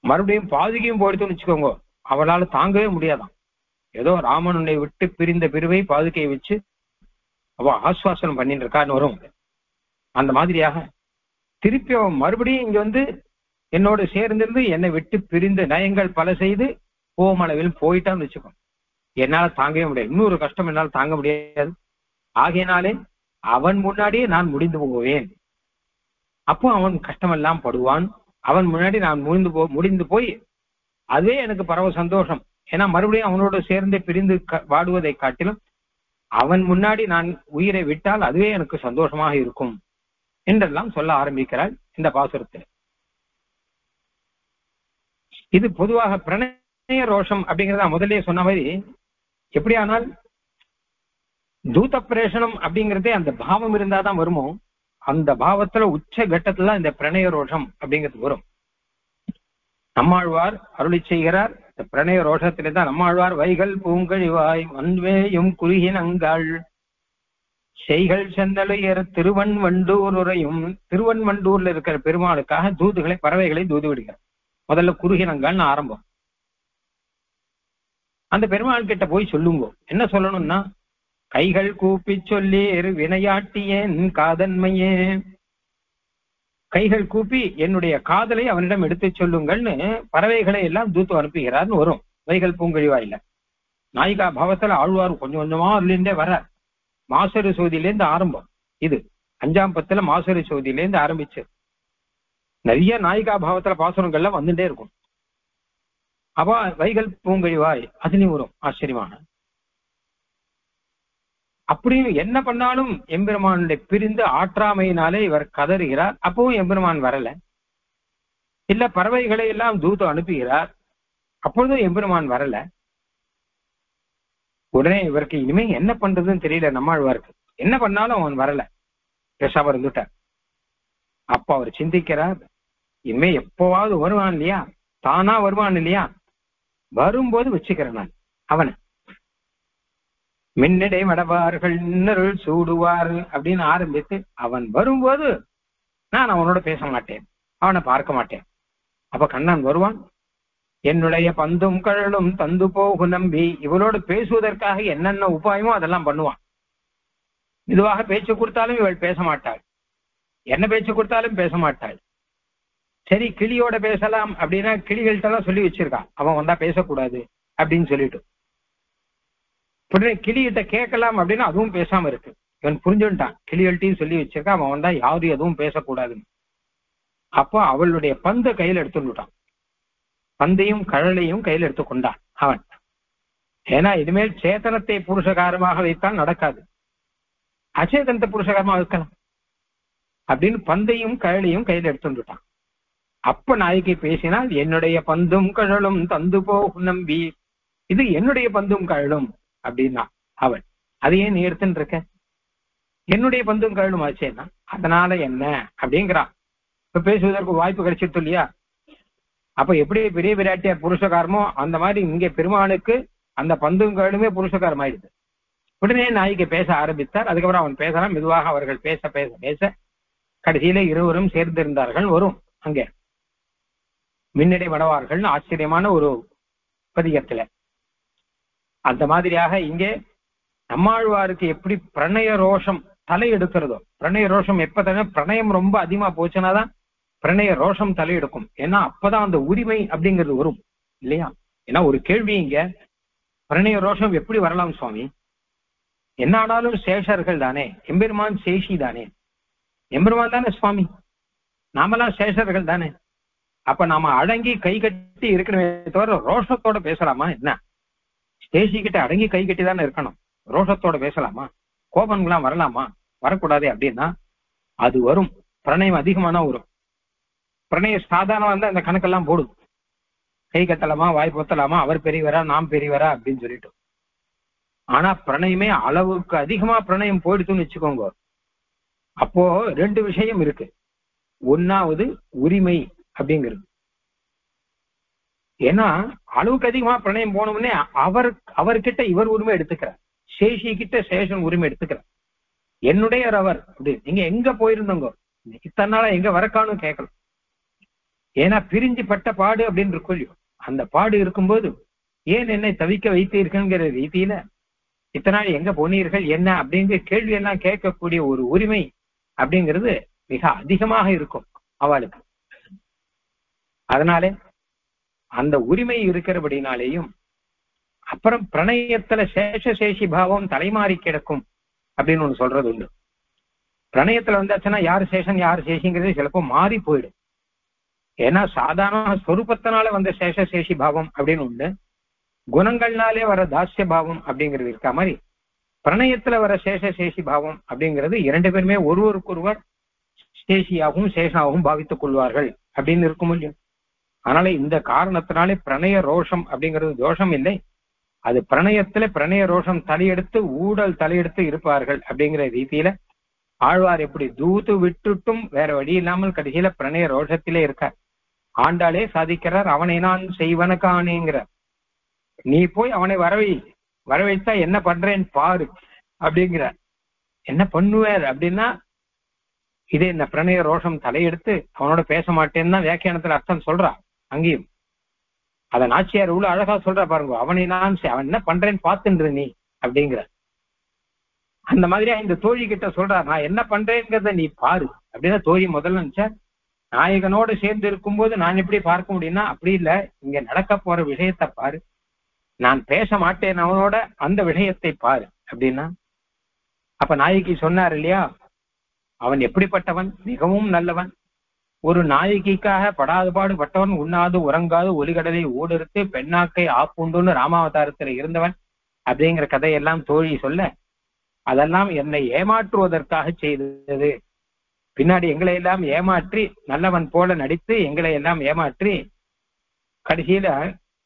மறுபடியும் பாதுகையும் போயிடுத்துன்னு வச்சுக்கோங்க, அவளால தாங்கவே முடியாதான். ஏதோ ராமனுடைய விட்டு பிரிந்த பிரிவை பாதுகையை வச்சு அவ ஆஸ்வாசனம் பண்ணிட்டு இருக்கான்னு வரும். அந்த மாதிரியாக திருப்பி அவன் மறுபடியும் இங்க என்னோடு சேர்ந்திருந்து என்னை விட்டு பிரிந்து நயங்கள் பல செய்து கோமளவில் போயிட்டான்னு வச்சுக்கோ, என்னால தாங்கவே முடியாது. இன்னொரு கஷ்டம் என்னால் தாங்க முடியாது. ஆகையினாலே அவன் முன்னாடியே நான் முடிந்து போவேன். அப்போ அவன் கஷ்டமெல்லாம் படுவான். அவன் முன்னாடி நான் முடிந்து போய் அதுவே எனக்கு பரவ சந்தோஷம். ஏன்னா மறுபடியும் அவனோடு சேர்ந்து பிரிந்து வாடுவதை காட்டிலும் அவன் முன்னாடி நான் உயிரை விட்டால் அதுவே எனக்கு சந்தோஷமாக இருக்கும் என்றெல்லாம் சொல்ல ஆரம்பிக்கிறாள் இந்த பாசுரத்தில். இது பொதுவாக பிரணய ரோஷம் அப்படிங்கிறத முதலே சொன்ன மாதிரி, எப்படியானால் தூத பிரேஷனம் அப்படிங்கிறதே அந்த பாவம் இருந்தாதான் வருமோ, அந்த பாவத்துல உச்ச கட்டத்துல இந்த பிரணய ரோஷம் அப்படிங்கிறது வரும். நம்மாழ்வார் அருளி செய்கிறார், இந்த பிரணய ரோஷத்திலே தான் நம்மாழ்வார் வைகள் பூங்கழிவாய் வன்வேயும் குறுகினங்கள் செய்கள் செந்தலையர் திருவன்வண்டூர் உரையும். திருவன்வண்டூர்ல இருக்கிற பெருமாளுக்காக தூதுகளை, பறவைகளை தூது விடுகிறார். முதல்ல குறுகினங்கள்னு ஆரம்பம். அந்த பெருமாள் கிட்ட போய் சொல்லுங்க, என்ன சொல்லணும்னா, கைகள் கூப்பி சொல்லீர் வினையாட்டியேன் காதன்மையே, கைகள் கூப்பி என்னுடைய காதலை அவனிடம் எடுத்து சொல்லுங்கள்னு பறவைகளை எல்லாம் தூத்து அனுப்புகிறார்னு வரும் வைகள் பூங்கழிவாயில. நாயிகா பாவத்துல ஆழ்வார் கொஞ்சம் கொஞ்சமா அதுலேருந்தே வர, மாசரு சோதியிலேருந்து ஆரம்பம். இது 5ஆம் பத்துல மாசரு சோதியிலேருந்து ஆரம்பிச்சு நிறைய நாயிகா பாவத்துல பாசுரங்கள்லாம் வந்துட்டே இருக்கும். அப்ப வைகள் பூங்கழிவாய் அதுலயும் வரும் ஆச்சரியமான. அப்படியும் என்ன பண்ணாலும் எம்பெருமானுடைய பிரிந்து ஆற்றாமையினாலே இவர் கதறுகிறார். அப்பவும் எம்பெருமான் வரல. இல்ல பறவைகளை எல்லாம் தூத்து அனுப்புகிறார், அப்பொழுதும் எம்பெருமான் வரல. உடனே இவருக்கு இனிமே என்ன பண்றதுன்னு தெரியல. நம்மாழ்வாருக்கு என்ன பண்ணாலும் அவன் வரல, பேசாம இருந்துட்டார். அப்ப அவர் சிந்திக்கிறார், இனிமே எப்பவாவது வருவான் இல்லையா, தானா வருவான் இல்லையா, வரும்போது வச்சுக்கிறேன் நான் அவனை. மின்னடை மடவார்கள் இன்னருள் சூடுவார் அப்படின்னு ஆரம்பித்து அவன் வரும்போது நான் அவனோட பேச மாட்டேன், அவனை பார்க்க மாட்டேன். அப்ப கண்ணன் வருவான், என்னுடைய பந்தும் கழலும் தந்து போகு நம்பி இவளோடு பேசுவதற்காக என்னென்ன உபாயமோ அதெல்லாம் பண்ணுவான். இதுவாக பேச்சு கொடுத்தாலும் இவள் பேச மாட்டாள், என்ன பேச்சு கொடுத்தாலும் பேச மாட்டாள். சரி கிளியோட பேசலாம் அப்படின்னா கிளிகள்கிட்ட எல்லாம் சொல்லி வச்சிருக்கான், அவன் வந்தா பேசக்கூடாது அப்படின்னு சொல்லிட்டு. உடனே கிளிகிட்ட கேட்கலாம் அப்படின்னா அதுவும் பேசாம இருக்கு. இவன் புரிஞ்சுட்டான், கிளிகள்ட்டையும் சொல்லி வச்சிருக்கான், அவன் வந்தா யாரும் எதுவும் பேசக்கூடாதுன்னு. அப்போ அவளுடைய பந்த கையில எடுத்துட்டான். பந்தையும் கழலையும் கையில் எடுத்துக்கொண்டான் அவன். ஏன்னா இனிமேல் சேத்தனத்தை புருஷகாரமாக வைத்தால் நடக்காது, அச்சேதனத்தை புருஷகாரமாக வைக்கலாம் அப்படின்னு பந்தையும் கழலையும் கையில் எடுத்துட்டான். அப்ப நாயகி பேசினால், என்னுடைய பந்தும் கழலும் தந்து போகும் நம்பி, இது என்னுடைய பந்தும் கழலும் அப்படின்னா அவள். அதையே நீ எடுத்துட்டு இருக்க, என்னுடைய பந்தும் கழலும் ஆச்சேன்னா அதனால என்ன அப்படிங்கிறான். இப்ப பேசுவதற்கு வாய்ப்பு கிடைச்சிட்டு இல்லையா? அப்ப எப்படி பெரிய விராட்டியார் புருஷகாரமோ அந்த மாதிரி இங்க பெருமானுக்கு அந்த பந்தும் கழலுமே புருஷகாரம் ஆயிடுது. உடனே நாயகி பேச ஆரம்பித்தார். அதுக்கப்புறம் அவன் பேசலாம். மெதுவாக அவர்கள் பேச பேச பேச கடைசியில இருவரும் சேர்ந்திருந்தார்கள். வரும் அங்கே மின்னடை வடவார்கள் ஆச்சரியமான ஒரு பதிகத்துல. அந்த மாதிரியாக இங்கே நம்மாழ்வாருக்கு எப்படி பிரணய ரோஷம் தலை எடுக்கிறதோ, பிரணய ரோஷம் எப்ப தானே பிரணயம் ரொம்ப அதிகமா போச்சுனாதான் பிரணய ரோஷம் தலையெடுக்கும். ஏன்னா அப்பதான் அந்த உரிமை அப்படிங்கிறது வரும் இல்லையா? ஏன்னா ஒரு கேள்வி இங்க, பிரணய ரோஷம் எப்படி வரலாம் சுவாமி? என்ன ஆனாலும் சேஷர்கள் தானே, எம்பெருமான் சேஷி தானே, எம்பெருமான் தானே சுவாமி, நாமெல்லாம் சேஷர்கள் தானே. அப்ப நாம அடங்கி கை கட்டி இருக்கணுமே தவிர ரோஷத்தோட பேசலாமா என்ன? சேஷிக்கிட்ட அடங்கி கை கட்டி தானே இருக்கணும், ரோஷத்தோட பேசலாமா? கோபங்கள்லாம் வரலாமா? வரக்கூடாது. அப்படின்னா அது வரும், பிரணயம் அதிகமான வரும். பிரணயம் சாதாரணமா இருந்தா இந்த கணக்கெல்லாம் போடும், கை கட்டலாமா, வாய் பொத்தலாமா, அவர் பெரியவரா நாம் பெரியவரா அப்படின்னு சொல்லிட்டு. ஆனா பிரணயமே அளவுக்கு அதிகமா பிரணயம் போயிடுச்சுன்னு வச்சுக்கோங்க, அப்போ ரெண்டு விஷயம் இருக்கு. ஒன்னாவது உரிமை அப்படிங்கிறது. ஏன்னா அளவுக்கு அதிகமா பிரணயம் போனோம்னே அவர்கிட்ட இவர் உரிமை எடுத்துக்கிறார், சேஷி கிட்ட சேஷன் உரிமை எடுத்துக்கிறார். என்னுடைய அவர் அப்படி. நீங்க எங்க போயிருந்தோங்க, இத்தனை நாளா எங்க வரக்கானும் கேட்கலாம். ஏன்னா பிரிஞ்சு பட்ட பாடு அப்படின்னு இருக்கும், அந்த பாடு இருக்கும்போது ஏன் என்னை தவிக்க வைத்தீர்கள்ங்கிற ரீதியில இத்தனை நாள் எங்க போனீர்கள் என்ன அப்படிங்கிற கேள்வி எல்லாம் கேட்கக்கூடிய ஒரு உரிமை அப்படிங்கிறது மிக அதிகமாக இருக்கும் அவளுக்கு. அதனாலே அந்த உரிமை இருக்கிறபடினாலேயும் அப்புறம் பிரணயத்துல சேஷசேஷி பாவம் தலைமாறி கிடக்கும் அப்படின்னு ஒண்ணு சொல்றது உண்டு. பிரணயத்துல வந்தாச்சுன்னா யாரு சேஷன் யாரு சேஷிங்கிறது சிலப்போ மாறி போயிடும். ஏன்னா சாதாரண சொரூபத்தினால வந்த சேஷசேஷி பாவம் அப்படின்னு ஒண்ணு, குணங்கள்னாலே வர தாசிய பாவம் அப்படிங்கிறது இருக்கா மாதிரி பிரணயத்துல வர சேஷசேஷி பாவம் அப்படிங்கிறது இரண்டு பேருமே ஒருவருக்கொருவர் சேஷியாகவும் சேஷாகவும் பாவித்துக் கொள்வார்கள் அப்படின்னு இருக்கும் இல்லையா? அதனால இந்த காரணத்தினாலே பிரணய ரோஷம் அப்படிங்கிறது தோஷம் இல்லை, அது பிரணயத்துல பிரணய ரோஷம் தலையெடுத்து ஊடல் தலையெடுத்து இருப்பார்கள் அப்படிங்கிற ரீதியில ஆழ்வார் எப்படி தூது விட்டுட்டும் வேற வழி இல்லாமல் கடைசியில பிரணய ரோஷத்திலே இருக்கார். ஆண்டாளே சாதிக்கிறார், அவனை நான் செய்வனக்கானேங்கிறார். நீ போய் அவனை வரவைத்தா என்ன பண்றேன்னு பாரு அப்படிங்கிறார். என்ன பண்ணுவார் அப்படின்னா இதே இந்த பிரணய ரோஷம் தலையெடுத்து அவனோட பேச மாட்டேன்னு தான் வியாக்கியானத்துல அர்த்தம் சொல்றா. அங்கேயும் அத நாச்சியார் இவ்வளவு அழகா சொல்றா பாருங்க, அவனை நான் அவன் என்ன பண்றேன்னு பாத்துன்ற நீ அப்படிங்கிற. அந்த மாதிரியா இந்த தோழி கிட்ட சொல்றா, நான் என்ன பண்றேங்கிறத நீ பாரு அப்படின்னா தோழி முதல்ல நினைச்சா நாயகனோடு சேர்ந்து இருக்கும்போது நான் எப்படி பார்க்க முடியும்னா அப்படி இல்லை, இங்க நடக்க போற விஷயத்தை பாரு, நான் பேச மாட்டேன் அவனோட அந்த விஷயத்தை பாரு அப்படின்னா. அப்ப நாயகி சொன்னார் இல்லையா, அவன் எப்படிப்பட்டவன், மிகவும் நல்லவன், ஒரு நாயகிக்காக படாது பாடுபட்டவன், உண்ணாது உறங்காது ஒலிகடலை ஊடெடுத்து பெண்ணாக்கை ஆப்புண்டுன்னு ராமாவதாரத்துல இருந்தவன் அப்படிங்கிற கதையெல்லாம் தோழி சொல்ல, அதெல்லாம் என்னை ஏமாற்றுவதற்காக செய்தது, பின்னாடி எங்களை எல்லாம் ஏமாற்றி நல்லவன் போல நடித்து எங்களை எல்லாம் ஏமாற்றி கடைசியில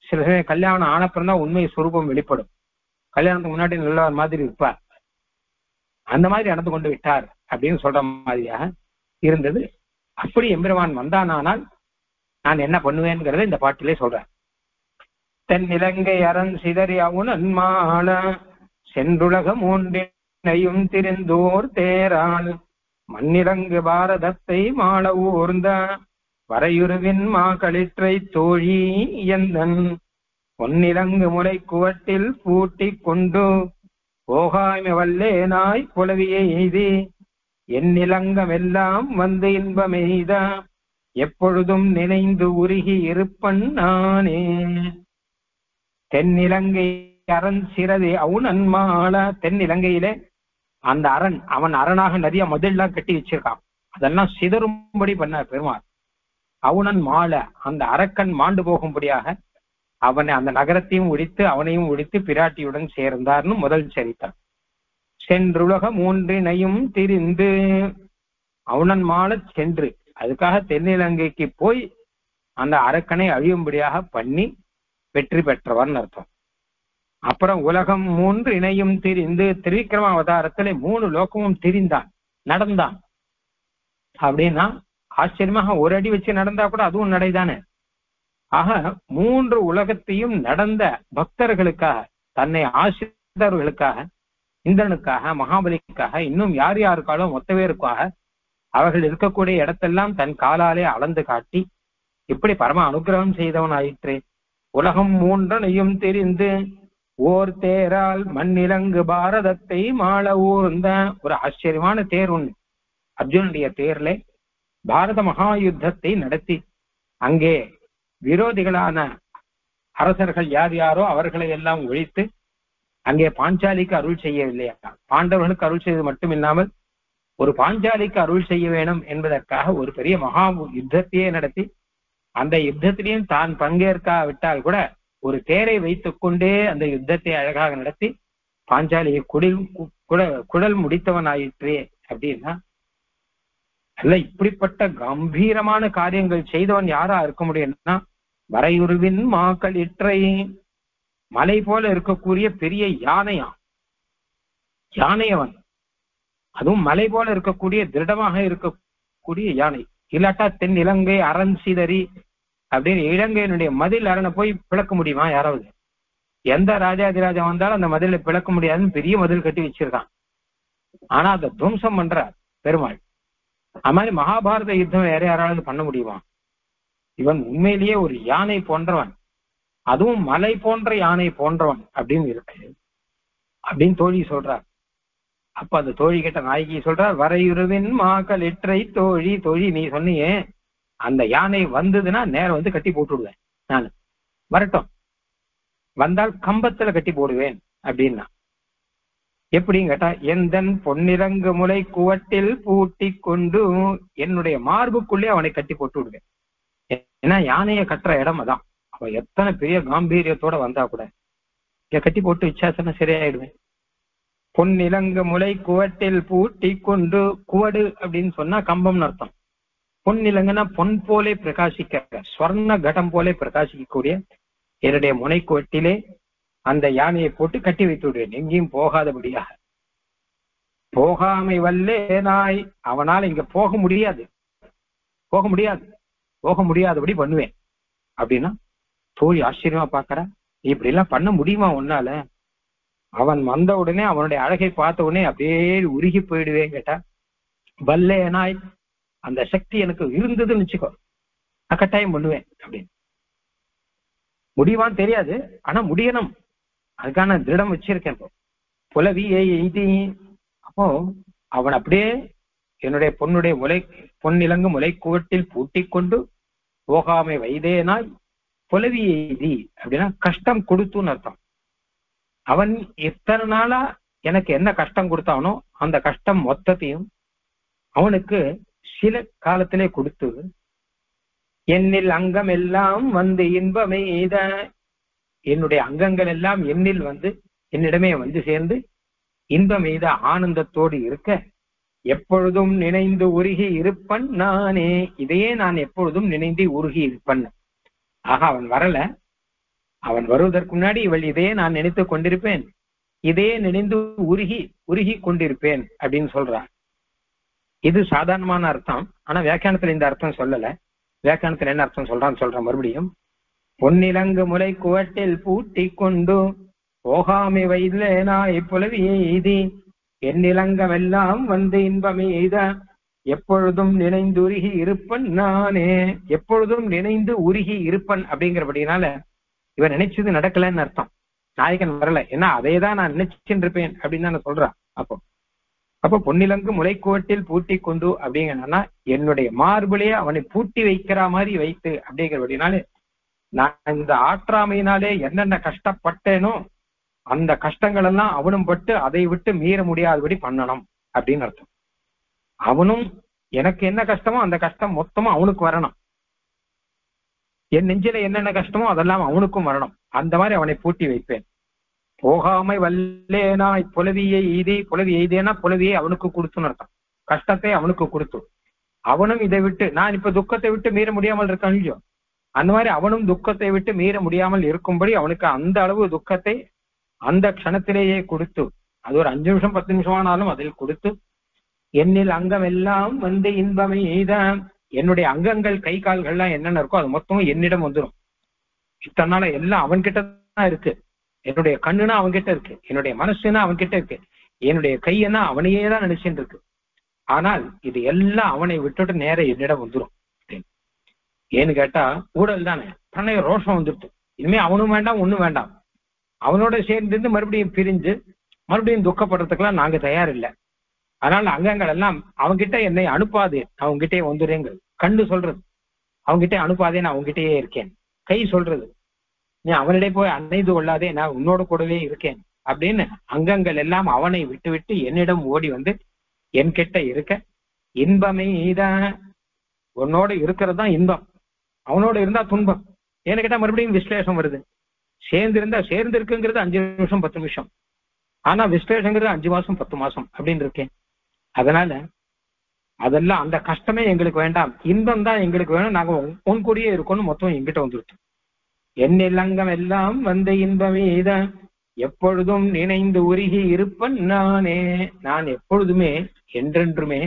சில கல்யாணம் ஆனப்புறம் தான் உண்மை சுரூபம் வெளிப்படும், கல்யாணத்துக்கு முன்னாடி நல்லவன் மாதிரி இருப்பார், அந்த மாதிரி நடந்து கொண்டு விட்டார் அப்படின்னு சொல்ற மாதிரியாக இருந்தது. அப்படி எம்பெருமான் வந்தானால் நான் என்ன பண்ணுவேன்கிறத இந்த பாட்டிலே சொல்றேன். தென்னிலங்கை அரண் சிதறி அவுணன்மாள சென்றுலகம் ஒன்றினையும் திரிந்தோர் தேரால் மண்ணிலங்கு பாரதத்தை மாள ஊர்ந்த வரையுருவின் மா களிற்றை தோழி எந்தன் பொன்னிலங்கு முறை குவட்டில் பூட்டி கொண்டு போகாய்மை வல்லேனாய் புலவியை எய்தி என்னிலங்கமெல்லாம் வந்து இன்பமெய்த எப்பொழுதும் நினைந்து உருகி இருப்பன் நானே. தென்னிலங்கை அரண் சிறதி அவுணன்மாள, தென்னிலங்கையிலே அந்த அரண், அவன் அரணாக நிறைய மதில்லாம் கட்டி வச்சிருக்கான், அதெல்லாம் சிதறும்படி பண்ணார் பெருமாள். அவுணன் மாள, அந்த அரக்கன் மாண்டு போகும்படியாக அவனை அந்த நகரத்தையும் ஒழித்து அவனையும் ஒழித்து பிராட்டியுடன் சேர்ந்தார்னு முதல் சரித்திரம். சென்றுலக மூன்றினையும் திரிந்து, அவுணன் மாள சென்று, அதுக்காக தென்னிலங்கைக்கு போய் அந்த அரக்கனை அழியும்படியாக பண்ணி வெற்றி பெற்றவர்னு அர்த்தம். அப்புறம் உலகம் மூன்று இணையும் திரிந்து, திரிவிக்ரம அவதாரத்துல 3 லோகமும் திரிந்தான், நடந்தான். அப்படின்னா ஆச்சரியமாக ஒரு அடி வச்சு நடந்தா கூட அதுவும் நடைதானே. ஆக 3 உலகத்தையும் நடந்த பக்தர்களுக்காக, தன்னை ஆசிரியர்களுக்காக, இந்திரனுக்காக, மகாபலிக்காக, இன்னும் யார் யாருக்காலும் மொத்த பேருக்காக அவர்கள் இருக்கக்கூடிய இடத்தெல்லாம் தன் காலாலே அளந்து காட்டி இப்படி பரம அனுகிரகம் செய்தவன் ஆயிற்றே. உலகம் மூன்றனையும் தெரிந்து ஓர் தேரால் மண்ணிலங்கு பாரதத்தை மாள ஊர்ந்த, ஒரு ஆச்சரியமான தேர் ஒண்ணு அர்ஜுனுடைய தேர்ல பாரத மகா யுத்தத்தை நடத்தி அங்கே விரோதிகளான அரசர்கள் யார் யாரோ அவர்களை எல்லாம் ஒழித்து அங்கே பாஞ்சாலிக்கு அருள் செய்யவில்லையா, பாண்டவர்களுக்கு அருள் செய்வது மட்டும் இல்லாமல் ஒரு பாஞ்சாலிக்கு அருள் செய்ய வேணும் என்பதற்காக ஒரு பெரிய மகா யுத்தத்தையே நடத்தி அந்த யுத்தத்திலையும் தான் பங்கேற்காவிட்டால் கூட ஒரு தேரை வைத்துக் கொண்டே அந்த யுத்தத்தை அழகாக நடத்தி பாஞ்சாலியை குடல் முடித்தவன் ஆயிற்றே. அப்படின்னா அல்ல, இப்படிப்பட்ட கம்பீரமான காரியங்கள் செய்தவன் யாரா இருக்க முடியும்னா வரையுருவின் மாக்கள் இற்றை, மலை போல இருக்கக்கூடிய பெரிய யானையவன், அதுவும் மலை போல இருக்கக்கூடிய திருடமாக இருக்கக்கூடிய யானை. இல்லாட்டா தென் இலங்கை அரண் சிதறி அப்படின்னு இலங்கையினுடைய மதில் அரணை போய் பிளக்க முடியுமா யாராவது? எந்த ராஜாதிராஜா வந்தாலும் அந்த மதிலை பிளக்க முடியாதுன்னு பெரிய மதில் கட்டி வச்சிருக்கான். ஆனா அதை துவம்சம் பண்ற பெருமாள். அது மாதிரி மகாபாரத யுத்தம் வேற யாராவது பண்ண முடியுமா? இவன் உண்மையிலேயே ஒரு யானை போன்றவன், அதுவும் மலை போன்ற யானை போன்றவன் அப்படின்னு இருக்கு அப்படின்னு தோழி சொல்றார். அப்ப அந்த தோழி கிட்ட நாயகி சொல்றார், வரையுருவின் மாக்கள் இற்றை தோழி, தோழி நீ சொன்னியே அந்த யானை வந்ததுன்னா நேரம் வந்து கட்டி போட்டு விடுவேன், நான் வரட்டும், வந்தால் கம்பத்துல கட்டி போடுவேன் அப்படின்னா. எப்படின்னு கேட்டா, எந்தன் பொன்னிறங்கு முளை குவட்டில் பூட்டி கொண்டு என்னுடைய மார்புக்குள்ளே அவனை கட்டி போட்டு விடுவேன். ஏன்னா யானையை கட்டுற இடம் அதான். அவன் எத்தனை பெரிய காம்பீரியத்தோட வந்தா கூட கட்டி போட்டு வச்சாசன சரியாயிடுவேன். பொன்னிலங்கு முளை குவட்டில் பூட்டி கொண்டு, குவடு அப்படின்னு சொன்னா கம்பம்னு அர்த்தம். பொன்னிலங்குன்னா பொன் போலே பிரகாசிக்க, ஸ்வர்ண கடம் போலே பிரகாசிக்கக்கூடிய என்னுடைய முனை குவட்டிலே அந்த யானையை போட்டு கட்டி வைத்து விடுவேன், எங்கேயும் போகாதபடியாக. போகாமை வல்லே நாய், அவனால் இங்க போக முடியாதபடி பண்ணுவேன் அப்படின்னா தோழி ஆச்சரியமா பாக்குற, இப்படி எல்லாம் பண்ண முடியுமா உன்னால? அவன் வந்த உடனே அவனுடைய அழகை பார்த்த உடனே அப்படியே உருகி போயிடுவேன் கேட்டா, வல்லே நாய் அந்த சக்தி எனக்கு இருந்ததுன்னு வச்சுக்கோ, நான் கட்டாயம் பண்ணுவேன் அப்படின்னு. முடிவான்னு தெரியாது, ஆனா முடியணும், அதுக்கான திருடம் வச்சிருக்கேன். இப்போ புலவியை எய்தி, அப்போ அவன் அப்படியே என்னுடைய பொன்னிலங்கு முளை குவட்டில் பூட்டி கொண்டு போகாமை வைதேனாய் புலவியை எய்தி அப்படின்னா கஷ்டம் கொடுத்துன்னு அர்த்தம். அவன் எத்தனை நாளா எனக்கு என்ன கஷ்டம் கொடுத்தானோ அந்த கஷ்டம் மொத்தத்தையும் அவனுக்கு சில காலத்திலே கொடுத்து, என்னில் அங்கம் எல்லாம் வந்து இன்பமே எய்த, என்னுடைய அங்கங்கள் எல்லாம் என்னில் வந்து என்னிடமே வந்து சேர்ந்து இன்பம் எய்த ஆனந்தத்தோடு இருக்க, எப்பொழுதும் நினைந்து உருகி இருப்பன் நானே, இதையே நான் எப்பொழுதும் நினைந்து உருகி இருப்பன். ஆக அவன் வரல, அவன் வருவதற்கு முன்னாடி இவள் இதையே நான் நினைத்து கொண்டிருப்பேன், இதையே நினைந்து உருகி கொண்டிருப்பேன் அப்படின்னு சொல்றான். இது சாதாரணமான அர்த்தம். ஆனா வியாக்கியானத்துல இந்த அர்த்தம் சொல்லல. வியாக்கியானத்துல என்ன அர்த்தம் சொல்றான் மறுபடியும். பொன்னிலங்கு முளை குவட்டில் பூட்டி கொண்டு போகாமை வைதேனாய் புலவியை எய்தி, என்னிலங்கம் எல்லாம் வந்து இன்பமே எய்த, எப்பொழுதும் நினைந்து உருகி இருப்பன் நானே. எப்பொழுதும் நினைந்து உருகி இருப்பன் அப்படிங்கிறபடினால இவன் நினைச்சது நடக்கலன்னு அர்த்தம். நாயகன் வரல, ஏன்னா அதையேதான் நான் நினைச்சுட்டு இருப்பேன் அப்படின்னு நான் சொல்றான். அப்போ பொன்னிலங்கு முளைக்குவட்டில் பூட்டி கொண்டு அப்படிங்கன்னா என்னுடைய மார்பிலேயே அவனை பூட்டி வைக்கிற மாதிரி வைத்து அப்படிங்கிறபடினாலே நான் இந்த ஆற்றாமையினாலே என்னென்ன கஷ்டப்பட்டேனோ அந்த கஷ்டங்கள் எல்லாம் அவனும் பட்டு அதை விட்டு மீற முடியாதபடி பண்ணணும் அப்படின்னு அர்த்தம். அவனும் எனக்கு என்ன கஷ்டமோ அந்த கஷ்டம் மொத்தமும் அவனுக்கு வரணும். என் நெஞ்சில என்னென்ன கஷ்டமோ அதெல்லாம் அவனுக்கும் வரணும். அந்த மாதிரி அவனை பூட்டி வைப்பேன். போகாமை வல்லேனாய் புலவியை எய்தி, புலவி எய்தேனா புலவியை அவனுக்கு கொடுத்துன்னு அர்த்தம். கஷ்டத்தை அவனுக்கு கொடுத்து அவனும் இதை விட்டு, நான் இப்ப துக்கத்தை விட்டு மீற முடியாமல் இருக்கான் இல்லையோ, அந்த மாதிரி அவனும் துக்கத்தை விட்டு மீற முடியாமல் இருக்கும்படி அவனுக்கு அந்த அளவு துக்கத்தை அந்த க்ஷணத்திலேயே கொடுத்து, அது ஒரு 5 நிமிஷம் 10 நிமிஷமானாலும் அதில் கொடுத்து, என்னில் அங்கம் எல்லாம் வந்து இன்பமை எய்தான், என்னுடைய அங்கங்கள் கை கால்கள்லாம் என்னென்ன இருக்கோ அது மொத்தமும் என்னிடம் வந்துடும். இத்தனை நாள எல்லாம் அவன்கிட்ட தான் இருக்கு. என்னுடைய கண்ணுனா அவன்கிட்ட இருக்கு, என்னுடைய மனசுனா அவன்கிட்ட இருக்கு, என்னுடைய கையன்னா அவனையே தான் நினைச்சுட்டு இருக்கு. ஆனால் இது எல்லாம் அவனை விட்டுட்டு நேர என்னிடம் வந்துடும். ஏன்னு கேட்டா ஊழல் தானே, பிரணய ரோஷம் வந்துட்டு இனிமே அவனும் வேண்டாம் ஒண்ணும் வேண்டாம். அவனோட சேர்ந்து மறுபடியும் பிரிஞ்சு மறுபடியும் துக்கப்படுறதுக்கெல்லாம் நாங்க தயார் இல்லை. அதனால அங்கங்கள் எல்லாம் அவன்கிட்ட என்னை அனுப்பாது, அவங்ககிட்டே வந்துடுங்க. கண்டு சொல்றது அவங்ககிட்ட அனுப்பாதே, நான் அவங்ககிட்டயே இருக்கேன். கை சொல்றது நீ அவனிடையே போய் அணைந்து கொள்ளாதே, நான் உன்னோட கூடவே இருக்கேன் அப்படின்னு அங்கங்கள் எல்லாம் அவனை விட்டு விட்டு என்னிடம் ஓடி வந்து என்கிட்ட இருக்க. இன்பமே இதான், உன்னோட இருக்கிறது தான் இன்பம், அவனோட இருந்தா துன்பம். ஏன்னு கேட்டா மறுபடியும் விஸ்லேஷம் வருது. சேர்ந்து இருக்குங்கிறது 5 நிமிஷம் 10 நிமிஷம், ஆனா விஸ்லேஷங்கிறது 5 மாசம் 10 மாசம் அப்படின்னு இருக்கேன். அதனால அதெல்லாம் அந்த கஷ்டமே எங்களுக்கு வேண்டாம், இன்பம் தான் எங்களுக்கு வேணும், நாங்க உன் கூடயே இருக்கோம்னு மொத்தம் எங்கிட்ட வந்துருச்சு. என்னில் அங்கம் எல்லாம் வந்த இன்பமே தான், எப்பொழுதும் நினைந்து உருகி இருப்பன் நானே. நான் எப்பொழுதுமே என்றென்றுமே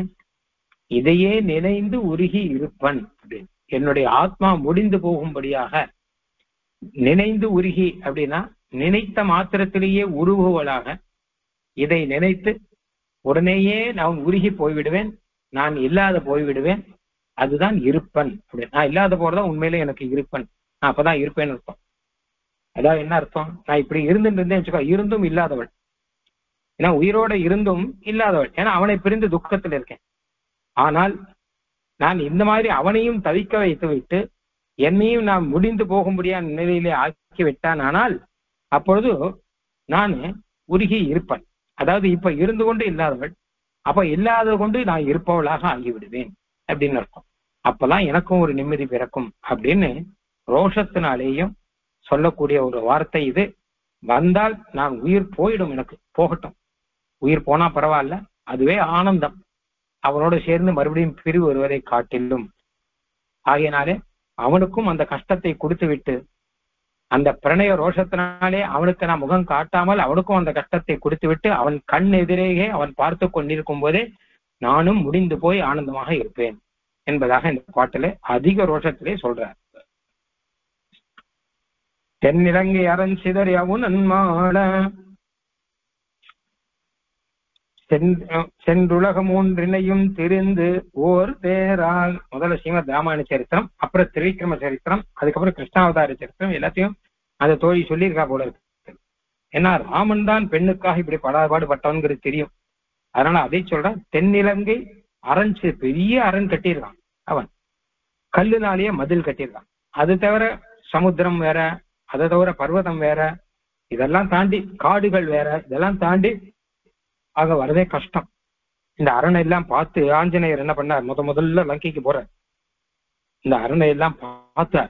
இதையே நினைந்து உருகி இருப்பன் அப்படின்னு. என்னுடைய ஆத்மா முடிந்து போகும்படியாக நினைந்து உருகி அப்படின்னா நினைத்த மாத்திரத்திலேயே உருகுவலாக இதை நினைத்து உடனேயே நான் உருகி போய்விடுவேன், நான் இல்லாத போய்விடுவேன். அதுதான் இருப்பன் அப்படின்னு. நான் இல்லாத போறதா உண்மையிலே எனக்கு இருப்பன், நான் அப்பதான் இருப்பேன்னு அர்த்தம். அதான் என்ன அர்த்தம், நான் இப்படி இருந்துட்டு இருந்தேன் வச்சுக்கோ, இருந்தும் இல்லாதவள். ஏன்னா உயிரோட இருந்தும் இல்லாதவள், ஏன்னா அவனை பிரிந்து துக்கத்தில் இருக்கேன். ஆனால் நான் இந்த மாதிரி அவனையும் தவிக்க வைத்து விட்டு என்னையும் நான் முடிந்து போகும்படியான நிலையிலே ஆக்கி விட்டான். ஆனால் அப்பொழுது நான் உருகி இருப்பேன். அதாவது இப்ப இருந்து கொண்டு இல்லாதவள், அப்ப இல்லாத கொண்டு நான் இருப்பவளாக ஆகிவிடுவேன் அப்படின்னு அர்த்தம். அப்பதான் எனக்கும் ஒரு நிம்மதி பிறக்கும் அப்படின்னு ரோஷத்தினாலேயும் சொல்லக்கூடிய ஒரு வார்த்தை இது. வந்தால் நான் உயிர் போயிடும், எனக்கு போகட்டும், உயிர் போனா பரவாயில்ல, அதுவே ஆனந்தம், அவனோடு சேர்ந்து மறுபடியும் பிரிவு வருவதை காட்டிலும். ஆகையினாலே அவனுக்கும் அந்த கஷ்டத்தை கொடுத்து விட்டு அந்த பிரணய ரோஷத்தினாலே அவனுக்கு நான் முகம் காட்டாமல் அவனுக்கும் அந்த கஷ்டத்தை கொடுத்து விட்டு அவன் கண் எதிரேயே அவன் பார்த்து கொண்டிருக்கும் போதே நானும் முடிந்து போய் ஆனந்தமாக இருப்பேன் என்பதாக இந்த பாட்டிலே அதிக ரோஷத்திலே சொல்றார். தென்னிலங்கை அரண் சிதறி அவன் அன்மாள சென்றுலகம் ஒன்றினையும் திரிந்து ஓர் தேரால். முதல்ல ஸ்ரீமத் ராமாயண சரித்திரம், அப்புறம் திரிவிக்ரம சரித்திரம், அதுக்கப்புறம் கிருஷ்ணாவதார சரித்திரம், எல்லாத்தையும் அந்த தோழி சொல்லியிருக்கா போல இருக்கு. ஏன்னா ராமன் தான் பெண்ணுக்காக இப்படி பாடுபட்டவன்கிறது தெரியும். அதனால அதை சொல்றான். தென்னிலங்கை அரண், பெரிய அரண் கட்டியிருக்கான் அவன், கல்லுனாலேயே மதில் கட்டியிருக்கான். அது தவிர சமுத்திரம் வேற, அதை தவிர பர்வதம் வேற, இதெல்லாம் தாண்டி காடுகள் வேற, இதெல்லாம் தாண்டி ஆக வரதே கஷ்டம். இந்த அரணை எல்லாம் பார்த்து ஆஞ்சநேயர் என்ன பண்ணார், முதல்ல லங்கைக்கு போற இந்த அரணை எல்லாம் பார்த்தார்.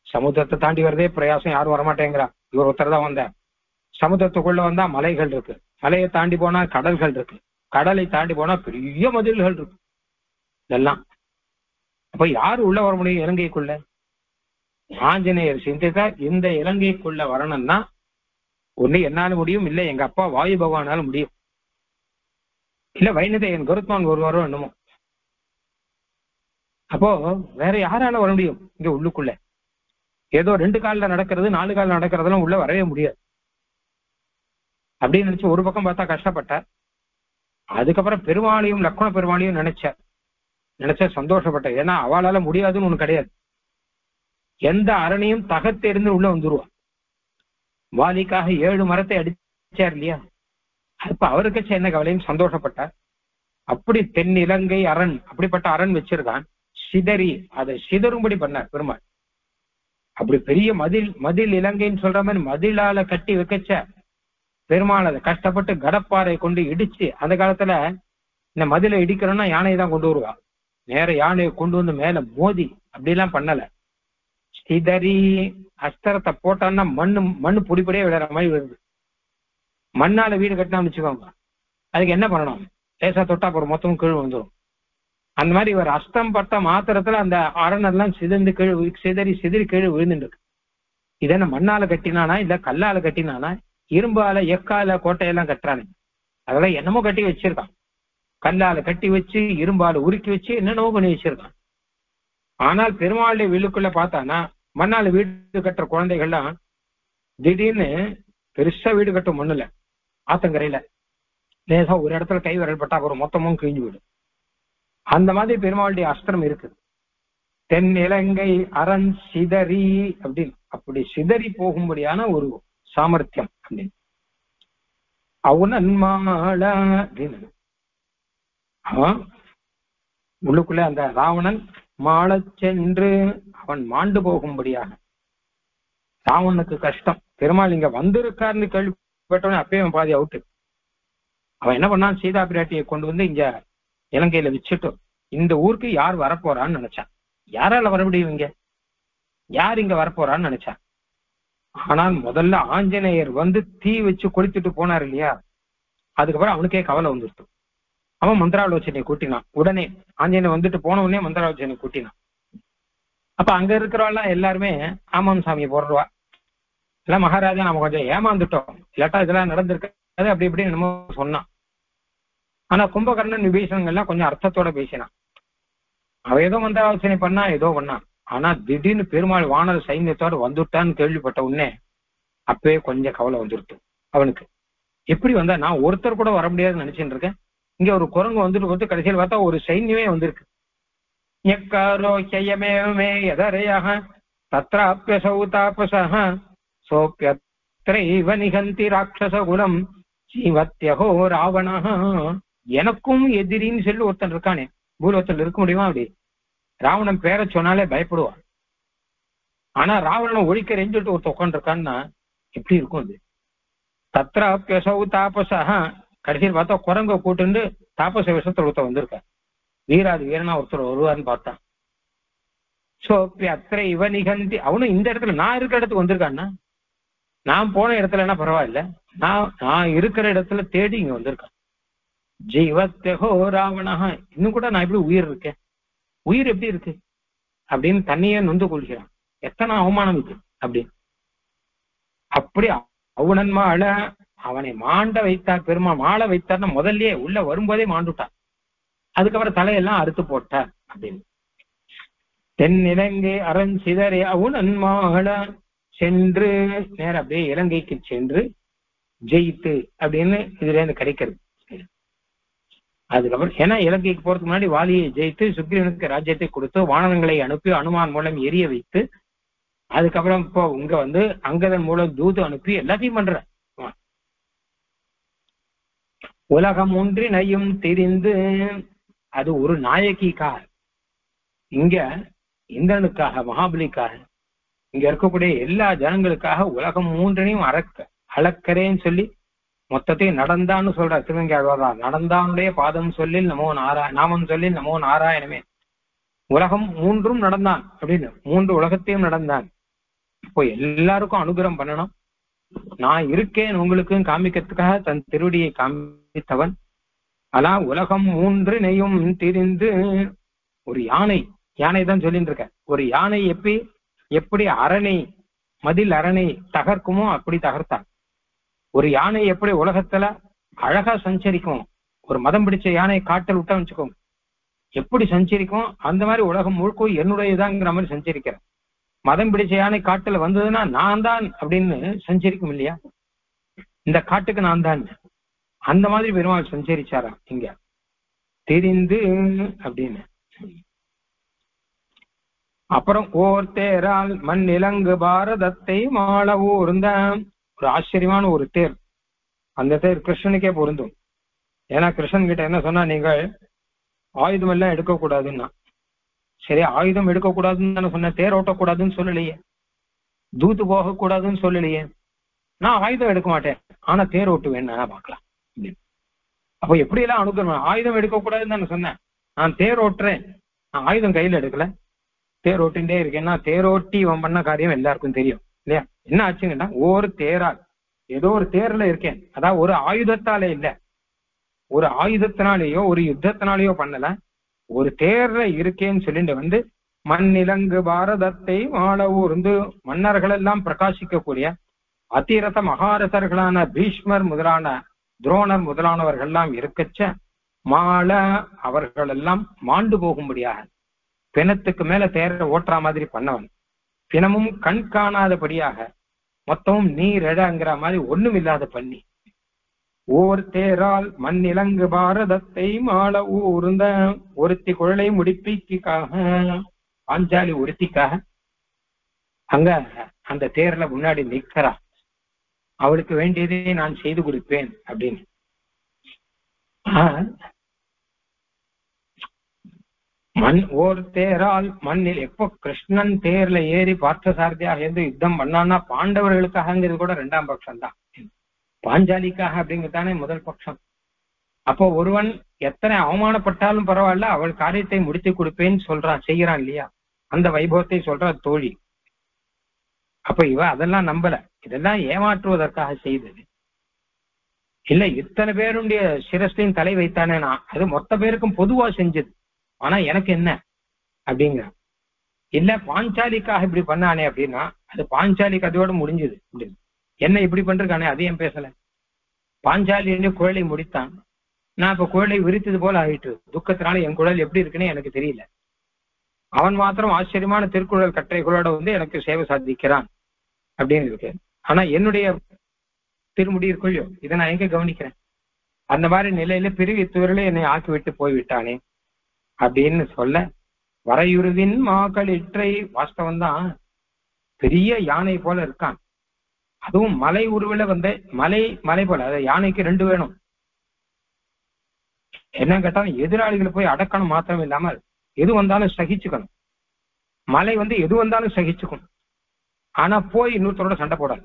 சமுத்திரத்தை தாண்டி வரதே பிரயாசம், யாரும் வரமாட்டேங்கிறா, இவர் ஒருத்தர் தான் வந்தார். சமுத்திரத்துக்குள்ள வந்தா மலைகள் இருக்கு, மலையை தாண்டி போனா கடல்கள் இருக்கு, கடலை தாண்டி போனா பெரிய மதில்கள் இருக்கு. இதெல்லாம் அப்ப யாரு உள்ள வர முடியும் இலங்கைக்குள்ள? ஆஞ்சநேயர் சிந்தித்தார், இந்த இலங்கைக்குள்ள வரணும்னா ஒண்ணு என்னால முடியும், இல்ல எங்க அப்பா வாயு பகவானால முடியும், இல்ல வைணதேயன் கருத்மான் ஒருவாரோ என்னமோ. அப்போ வேற யாரால வர முடியும் இங்க உள்ளுக்குள்ள? ஏதோ 2 காலில் நடக்கிறது 4 காலில் நடக்கிறதெல்லாம் உள்ள வரவே முடியாது அப்படின்னு நினைச்சு ஒரு பக்கம் பார்த்தா கஷ்டப்பட்டார். அதுக்கப்புறம் பெருமாளையும் லக்ஷ்மண பெருமாளையும் நினைச்ச சந்தோஷப்பட்ட. ஏன்னா அவளால முடியாதுன்னு ஒண்ணு கிடையாது. எந்த அரணையும் தகத்தெறிந்து உள்ள வந்துருவான். வாலிக்காக 7 மரத்தை அடிச்சார் இல்லையா, அப்ப அவருக்கு என்ன கவலையும் சந்தோஷப்பட்டார். அப்படி தென்னிலங்கை அரண், அப்படிப்பட்ட அரண் வச்சிருக்கான். சிதறி அதை சிதறும்படி பண்ணார் பெருமாள். அப்படி பெரிய மதில் இலங்கைன்னு சொல்ற மாதிரி மதிலால கட்டி வைக்கச்ச பெருமாள் அதை கஷ்டப்பட்டு கடப்பாறை கொண்டு இடிச்சு, அந்த காலத்துல இந்த மதிலை இடிக்கிறோம்னா யானையை தான் கொண்டு வருவா, நேர யானையை கொண்டு வந்து மேல மோதி அப்படிலாம் பண்ணல. சிதறி அஸ்திரத்தை போட்டான்னா மண்ணு பொடிப்படியே விழுற மாதிரி வருது. மண்ணால வீடு கட்டினான்னு வச்சுக்கோங்க, அதுக்கு என்ன பண்ணணும்? லேசா தொட்டா போற மொத்தமும் கீழ் வந்துடும். அந்த மாதிரி ஒரு அஸ்தம் பட்ட மாத்திரத்துல அந்த அரணெல்லாம் சிதறி கீழே விழுந்துட்டு இருக்கு. இதென்ன மண்ணால கட்டினானா இல்ல கல்லால கட்டினானா? இரும்பால எக்கால கோட்டையெல்லாம் கட்டுறானு அதெல்லாம் என்னமோ கட்டி வச்சிருக்கான். கல்லால கட்டி வச்சு இரும்பால உருக்கி வச்சு என்னென்னமோ பண்ணி வச்சிருக்கான். ஆனால் பெருமாளுடைய வீட்டுக்குள்ள பார்த்தானா மண்ணால வீடு கட்டுற குழந்தைகள்லாம் திடீர்னு பெருசா வீடு கட்டும் மண்ணுல ஆத்தங்கரையில லேசா ஒரு இடத்துல கை விரல் பட்டா அப்புறம் மொத்தமும் கிழிஞ்சு விடும். அந்த மாதிரி பெருமாளுடைய அஸ்திரம் இருக்கு. தென் இலங்கை அரண் சிதறி அப்படின்னு அப்படி சிதறி போகும்படியான ஒரு சாமர்த்தியம் அப்படின்னு. அவுணன்மாள அப்படின்னு உள்ளுக்குள்ள அந்த ராவணன் மாளச் சென்று அவன் மாண்டு போகும்படியாக. ராவணனுக்கு கஷ்டம், பெருமாள் இங்க வந்திருக்காருன்னு கேள்விப்பட்டவனே அப்பயே பாதி அவுட்டு. அவன் என்ன பண்ணான், சீதா பிராட்டியை கொண்டு வந்து இங்க இலங்கையில வச்சுட்டு இந்த ஊருக்கு யார் வரப்போறான்னு நினைச்சான். யாரால வர முடியும், இங்க யார் இங்க வரப்போறான்னு நினைச்சான். ஆனால் முதல்ல ஆஞ்சநேயர் வந்து தீ வச்சு கொளுத்துட்டு போனார் இல்லையா, அதுக்கப்புறம் அவனுக்கே கவலை வந்துருச்சு. அவன் மந்திராலோசனை கூட்டினான். உடனே ஆஞ்சநேயர் வந்துட்டு போன உடனே மந்திராலோசனை கூட்டினான். அப்ப அங்க இருக்கிறவெல்லாம் எல்லாருமே ஆமாம் சாமியை போடுறவா, எல்லாம் மகாராஜா நம்ம கொஞ்சம் ஏமாந்துட்டோம், இல்லாட்டா இதெல்லாம் நடந்திருக்காது அப்படி இப்படி நம்ம சொன்னான். ஆனா கும்பகர்ணன் விபீஷணன் எல்லாம் கொஞ்சம் அர்த்தத்தோட பேசினான். அவ ஏதோ மந்திராலோசனை பண்ணா ஏதோ பண்ணான். ஆனா திடீர்னு பெருமாள் வானர சைன்யத்தோட வந்துட்டான்னு கேள்விப்பட்ட உடனே அப்பவே கொஞ்சம் கவலை வந்துருட்டு அவனுக்கு. எப்படி வந்தா, நான் ஒருத்தர் கூட வர முடியாதுன்னு நினைச்சுட்டு இருக்கேன், இங்க ஒரு குரங்கு வந்துட்டு போட்டு கடைசியில் பார்த்தா ஒரு சைன்யமே வந்திருக்கு. ஞக்காரோஹ்யயமேவமே யதரயஹ தத்ராப்யசௌ தாபஸஹ சோப்யத்ரைவ நிகந்தி ராட்சசகுலம் ஜீவத்யஹோ ராவணஹ. எனக்கும் எதிரின்னு சொல்லி ஒருத்தன் இருக்கானே, பூலோகத்தில் இருக்க முடியுமா? அப்படி ராவணன் பேரை சொன்னாலே பயப்படுவான். ஆனா ராவணனை ஒழிக்க ரெஞ்சுட்டு ஒருத்த உட்காந்துருக்கான்னா எப்படி இருக்கும் அது? தத்ராப்யசௌ தாபஸஹ, கடைசியில் பார்த்தா குரங்க கூட்டுண்டு தாபச விஷத்துல ஒருத்தர் வந்திருக்க, வீராது வீரனா ஒருத்தர் வருவார்னு பார்த்தான். சோப்யத்ரை இவ நிகந்தி, அவனும் இந்த இடத்துல நான் இருக்கிற இடத்துக்கு வந்திருக்கான்னா, நான் போன இடத்துல என்ன பரவாயில்ல, நான் இருக்கிற இடத்துல தேடி இங்க வந்திருக்கான். ஜீவத்யஹோ ராவணஹ, இன்னும் கூட நான் எப்படி உயிர் இருக்கேன், உயிர் எப்படி இருக்கு அப்படின்னு தன்னையே நொந்து கொள்கிறான். எத்தனை அவமானம் இது அப்படின்னு. அப்படி அவுணன்மாள அவனை மாண்ட வைத்தார் பெருமாள். மாள வைத்தார்னா முதல்லயே உள்ள வரும்போதே மாண்டுட்டார், அதுக்கப்புறம் தலையெல்லாம் அறுத்து போட்டார் அப்படின்னு. தென் இலங்கை அரண் சிதறி அவுணன்மாள சென்று நேர அப்படியே இலங்கைக்கு சென்று ஜெயித்து அப்படின்னு இதுல இருந்து கிடைக்கிறது. அதுக்கப்புறம் ஏன்னா இலங்கைக்கு போறதுக்கு முன்னாடி வாலியை ஜெயித்து சுக்ரீவனுக்கு ராஜ்யத்தை கொடுத்து வானரங்களை அனுப்பி அனுமான் மூலம் எரிய வைத்து, அதுக்கப்புறம் இப்போ இங்க வந்து அங்கதன் மூலம் தூது அனுப்பி எல்லாத்தையும் பண்ற. உலகம் ஒன்றினையும் தெரிந்து, அது ஒரு நாயகிக்காக, இங்க இந்திரனுக்காக மகாபலிக்காக இங்க இருக்கக்கூடிய எல்லா ஜனங்களுக்காக உலகம் மூன்றினையும் அளக்கறேன்னு சொல்லி மொத்தத்தையும் நடந்தான்னு சொல்ற திருவெங்காழ்வார். நடந்தானுடைய பாதம் சொல்லில் நமோ நாமம் சொல்லில் நமோ நாராயணமே. உலகம் மூன்றும் நடந்தான் அப்படின்னு, மூன்று உலகத்தையும் நடந்தான். இப்போ எல்லாருக்கும் அனுகிரகம் பண்ணணும், நான் இருக்கேன் உங்களுக்கும் காமிக்கிறதுக்காக தன் திருவடியை காமித்தவன். ஆனா உலகம் மூன்றினையும் தெரிந்து, ஒரு யானை தான் சொல்லிட்டு இருக்க, ஒரு யானை எப்படி அரணை மதில் அரணை தகர்க்குமோ அப்படி தகர்த்தான். ஒரு யானை எப்படி உலகத்துல அழகா சஞ்சரிக்கும், ஒரு மதம் பிடிச்ச யானை காட்டில் விட்டா வச்சுக்கோங்க எப்படி சஞ்சரிக்கும், அந்த மாதிரி உலகம் முழுக்க என்னுடையதாங்கிற மாதிரி சஞ்சரிக்கிறேன். மதம் பிடிச்ச யானை காட்டுல வந்ததுன்னா நான் தான் அப்படின்னு சஞ்சரிக்கும் இல்லையா, இந்த காட்டுக்கு நான் தான், அந்த மாதிரி பெருமாள் சஞ்சரிச்சாரா இங்க தெரிந்து அப்படின்னு. அப்புறம் ஓர் தேரால் மண் இலங்கு பாரதத்தை மாள ஊர்ந்த, ஒரு ஆச்சரியமான ஒரு தேர். அந்த தேர் கிருஷ்ணனுக்கே பொருந்தும். ஏன்னா கிருஷ்ணன் கிட்ட என்ன சொன்னா, நீங்கள் ஆயுதம் எல்லாம் எடுக்கக்கூடாதுன்னா, சரி ஆயுதம் எடுக்கக்கூடாதுன்னு தானே சொன்ன, தேர் ஓட்டக்கூடாதுன்னு சொல்லலையே, தூத்து போகக்கூடாதுன்னு சொல்லலையே, நான் ஆயுதம் எடுக்க மாட்டேன் ஆனா தேர் ஓட்டுவேன் நான் பார்க்கலாம். அப்போ எப்படியெல்லாம் அனுகூலம், ஆயுதம் எடுக்கக்கூடாதுன்னு தானே சொன்னேன், நான் தேர் ஓட்டுறேன், நான் ஆயுதம் கையில எடுக்கல, தேரோட்டின்டே இருக்கேன்னா தேரோட்டி இவன் பண்ண காரியம் எல்லாருக்கும் தெரியும் இல்லையா? என்ன ஆச்சுங்கன்னா ஒரு தேரால் ஏதோ ஒரு தேர்ல இருக்கேன், அதாவது ஒரு ஆயுதத்தாலே இல்ல, ஒரு ஆயுதத்தினாலேயோ ஒரு யுத்தத்தினாலேயோ பண்ணல, ஒரு தேர்ல இருக்கேன்னு சொல்லிட்டு மண்ணிலங்கு பாரதத்தை மாள ஊர்ந்து மன்னர்கள் எல்லாம் பிரகாசிக்கக்கூடிய அதிரத மகாரசர்களான பீஷ்மர் முதலான துரோணர் முதலானவர்கள் எல்லாம் இருக்கச்ச மாள அவர்கள் எல்லாம் மாண்டு போகும்படியாக பிணத்துக்கு மேல தேர ஓட்டுற மாதிரி பண்ணவன், பிணமும் கண் காணாதபடியாக மொத்தமும் நீரடங்கிற மாதிரி ஒண்ணும் இல்லாத பண்ணி ஓர் தேரால் மண்ணிலங்கு பாரதத்தை மாள ஊர்ந்த ஒருத்தி குழலை முடிப்பிக்காக பாஞ்சாலி ஒருத்திக்காக அங்க அந்த தேர்ல முன்னாடி நிற்கிறா, அவளுக்கு வேண்டியதே நான் செய்து கொடுப்பேன் அப்படின்னு. மண் ஓர் தேரால் மண்ணில் எப்போ கிருஷ்ணன் தேர்ல ஏறி பார்த்தசாரதியாக இருந்து யுத்தம் பண்ணான்னா பாண்டவர்களுக்காகங்கிறது கூட 2ஆம் பட்சம் தான், பாஞ்சாலிக்காக அப்படிங்கிறதானே முதல் பட்சம். அப்போ ஒருவன் எத்தனை அவமானப்பட்டாலும் பரவாயில்ல அவள் காரியத்தை முடித்து கொடுப்பேன்னு சொல்றான், செய்யறான் இல்லையா? அந்த வைபவத்தை சொல்றா தோழி. அப்ப இவ அதெல்லாம் நம்பல, இதெல்லாம் ஏமாற்றுவதற்காக செய்தது இல்ல. இத்தனை பேருடைய சிரஸ்லையும் தலை வைத்தானேனா அது மொத்த பேருக்கும் பொதுவா செஞ்சது, ஆனா எனக்கு என்ன அப்படிங்கிற இல்ல. பாஞ்சாலிக்காக இப்படி பண்ணானே அப்படின்னா அது பாஞ்சாலி கதையோட முடிஞ்சது அப்படின்னு. என்ன இப்படி பண்றானே அதையும் பேசல. பாஞ்சாலி குழலை முடித்தான், நான் இப்ப குழலை விரித்தது போல ஆயிட்டு துக்கத்தினால என் குழல் எப்படி இருக்குன்னு எனக்கு தெரியல. அவன் மாத்திரம் ஆச்சரியமான திருக்குறள் கட்டுரைகளோட எனக்கு சேவை சாதிக்கிறான் அப்படின்னு இருக்கு. ஆனா என்னுடைய திருமுடி இருக்குள்ளோ இதை நான் எங்க கவனிக்கிறேன்? அந்த மாதிரி நிலையில பிரிவு துவரில என்னை ஆக்கிவிட்டு போய்விட்டானே அப்படின்னு சொல்ல வரையுருவின் மாக்களிற்றை வாஸ்தவம் தான். பெரிய யானை போல இருக்கான், அதுவும் மலை உருவில மலை போல. அது யானைக்கு 2 வேணும். என்ன கேட்டாலும் எதிராளிகளை போய் அடக்கணும் மாத்திரம் இல்லாமல் எது வந்தாலும் சகிச்சுக்கணும். மலை எது வந்தாலும் சகிச்சுக்கும், ஆனா போய் இன்னொருத்தரோட சண்டை போடாது.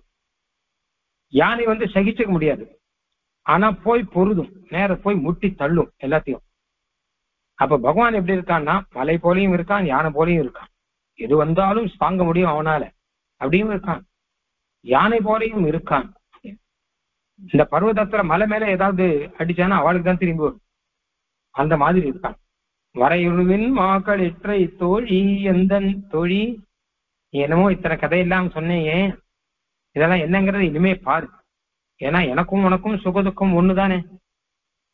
யானை சகிச்சுக்க முடியாது, ஆனா போய் பொருதும், நேர போய் முட்டி தள்ளும் எல்லாத்தையும். அப்ப பகவான் எப்படி இருக்கான்னா மலை போலையும் இருக்கான், யானை போலையும் இருக்கான். எது வந்தாலும் தாங்க முடியும் அவனால, அப்படியும் இருக்கான். யானை போலையும் இருக்கான். இந்த பர்வதத்துல மலை மேல ஏதாவது அடிச்சானா அவளுக்கு தான் திரும்பி வரும், அந்த மாதிரி இருக்கான். வரையுழுவின் மாக்களிற்றை தோழி எந்தன் தோழி, என்னமோ இத்தனை கதையெல்லாம் சொன்னேயே, இதெல்லாம் என்னங்கிறது இனிமே பாரு. ஏன்னா எனக்கும் உனக்கும் சுகதுக்கம் ஒண்ணுதானே.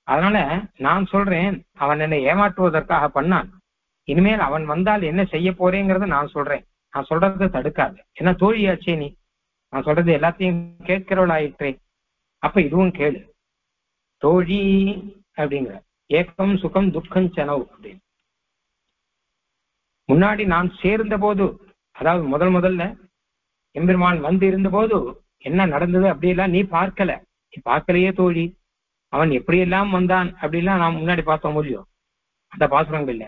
அதனால நான் சொல்றேன், அவன் என்னை ஏமாற்றுவதற்காக பண்ணான். இனிமேல் அவன் வந்தால் என்ன செய்ய போறேங்கிறத நான் சொல்றேன். நான் சொல்றதை தடுக்காது, ஏன்னா தோழியாச்சே நீ. நான் சொல்றது எல்லாத்தையும் கேட்கிறவள் ஆயிற்றே, அப்ப இதுவும் கேளு தோழி அப்படிங்கிற. ஏக்கம் சுகம் துக்கம் செனவு அப்படின்னு. முன்னாடி நான் சேர்ந்த போது, அதாவது முதல்ல எம்பெருமான் இருந்த போது என்ன நடந்தது அப்படியெல்லாம் நீ பார்க்கல. நீ பார்க்கலையே தோழி. அவன் எப்படியெல்லாம் வந்தான் அப்படிலாம் நான் முன்னாடி பார்த்தோம் முடியும், அந்த பாசுரங்கள் இல்ல.